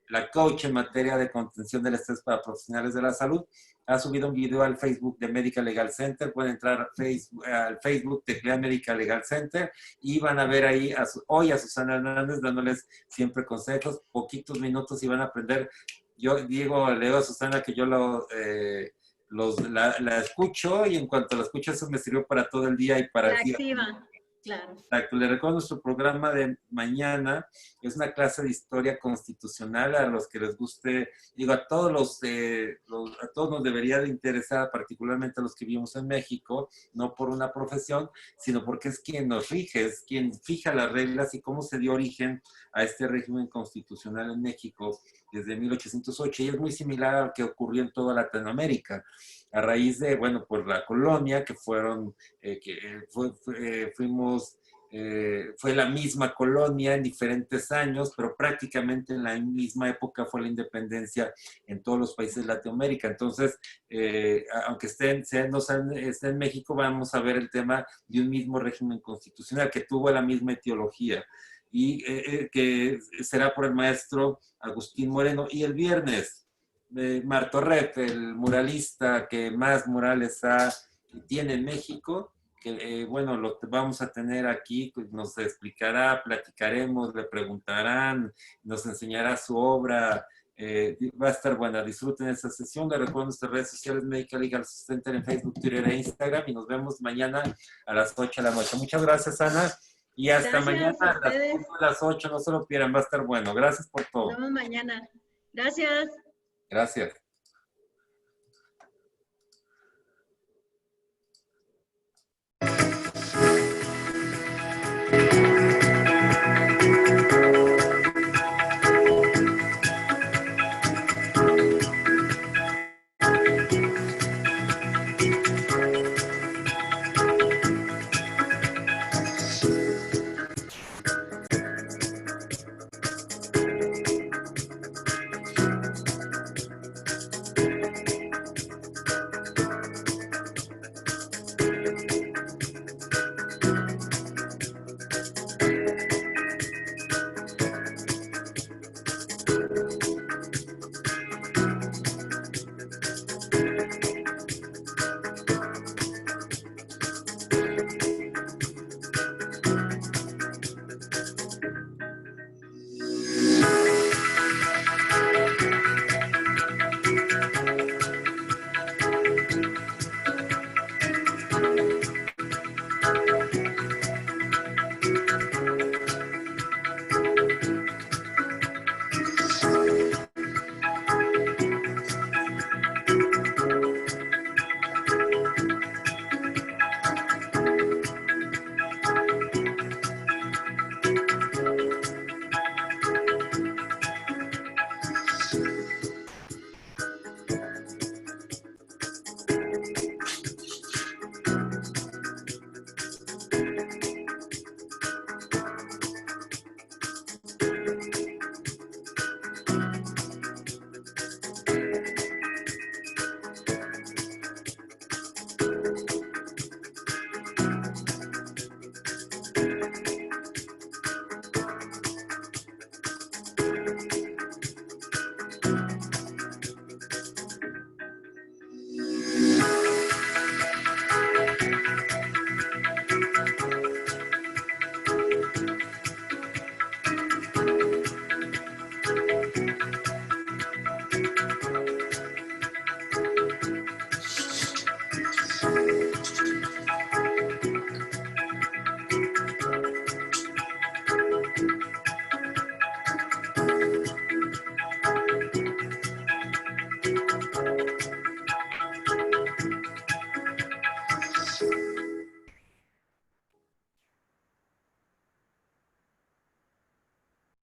la coach en materia de contención del estrés para profesionales de la salud, ha subido un video al Facebook de Medical Legal Center. Pueden entrar al Facebook de Medical Legal Center y van a ver ahí hoy a Susana Hernández dándoles siempre consejos, poquitos minutos y van a aprender. Yo le digo a Susana que yo la escucho y en cuanto la escucho eso me sirvió para todo el día y para La el día. activa, claro. Exacto. Le recuerdo nuestro programa de mañana. Es una clase de historia constitucional a los que les guste. Digo, a todos a todos nos debería de interesar, particularmente a los que vivimos en México, no por una profesión, sino porque es quien nos rige, es quien fija las reglas y cómo se dio origen a este régimen constitucional en México desde 1808. Y es muy similar al que ocurrió en toda Latinoamérica a raíz de, bueno, pues la colonia, que fuimos fue la misma colonia en diferentes años, pero prácticamente en la misma época fue la independencia en todos los países de Latinoamérica. Entonces, aunque esté en México, vamos a ver el tema de un mismo régimen constitucional que tuvo la misma etiología y que será por el maestro Agustín Moreno. Y el viernes, Martorell, el muralista que más murales tiene en México, que bueno, lo vamos a tener aquí, pues, nos explicará, platicaremos, le preguntarán, nos enseñará su obra, va a estar buena, disfruten esa sesión, les recuerdo nuestras redes sociales, Medical Legal Center en Facebook, Twitter e Instagram, y nos vemos mañana a las 8 de la noche. Muchas gracias, Ana, y hasta mañana Gracias a ustedes. a las 8, no se lo pierdan, va a estar bueno. Gracias por todo. Nos vemos mañana. Gracias. Gracias.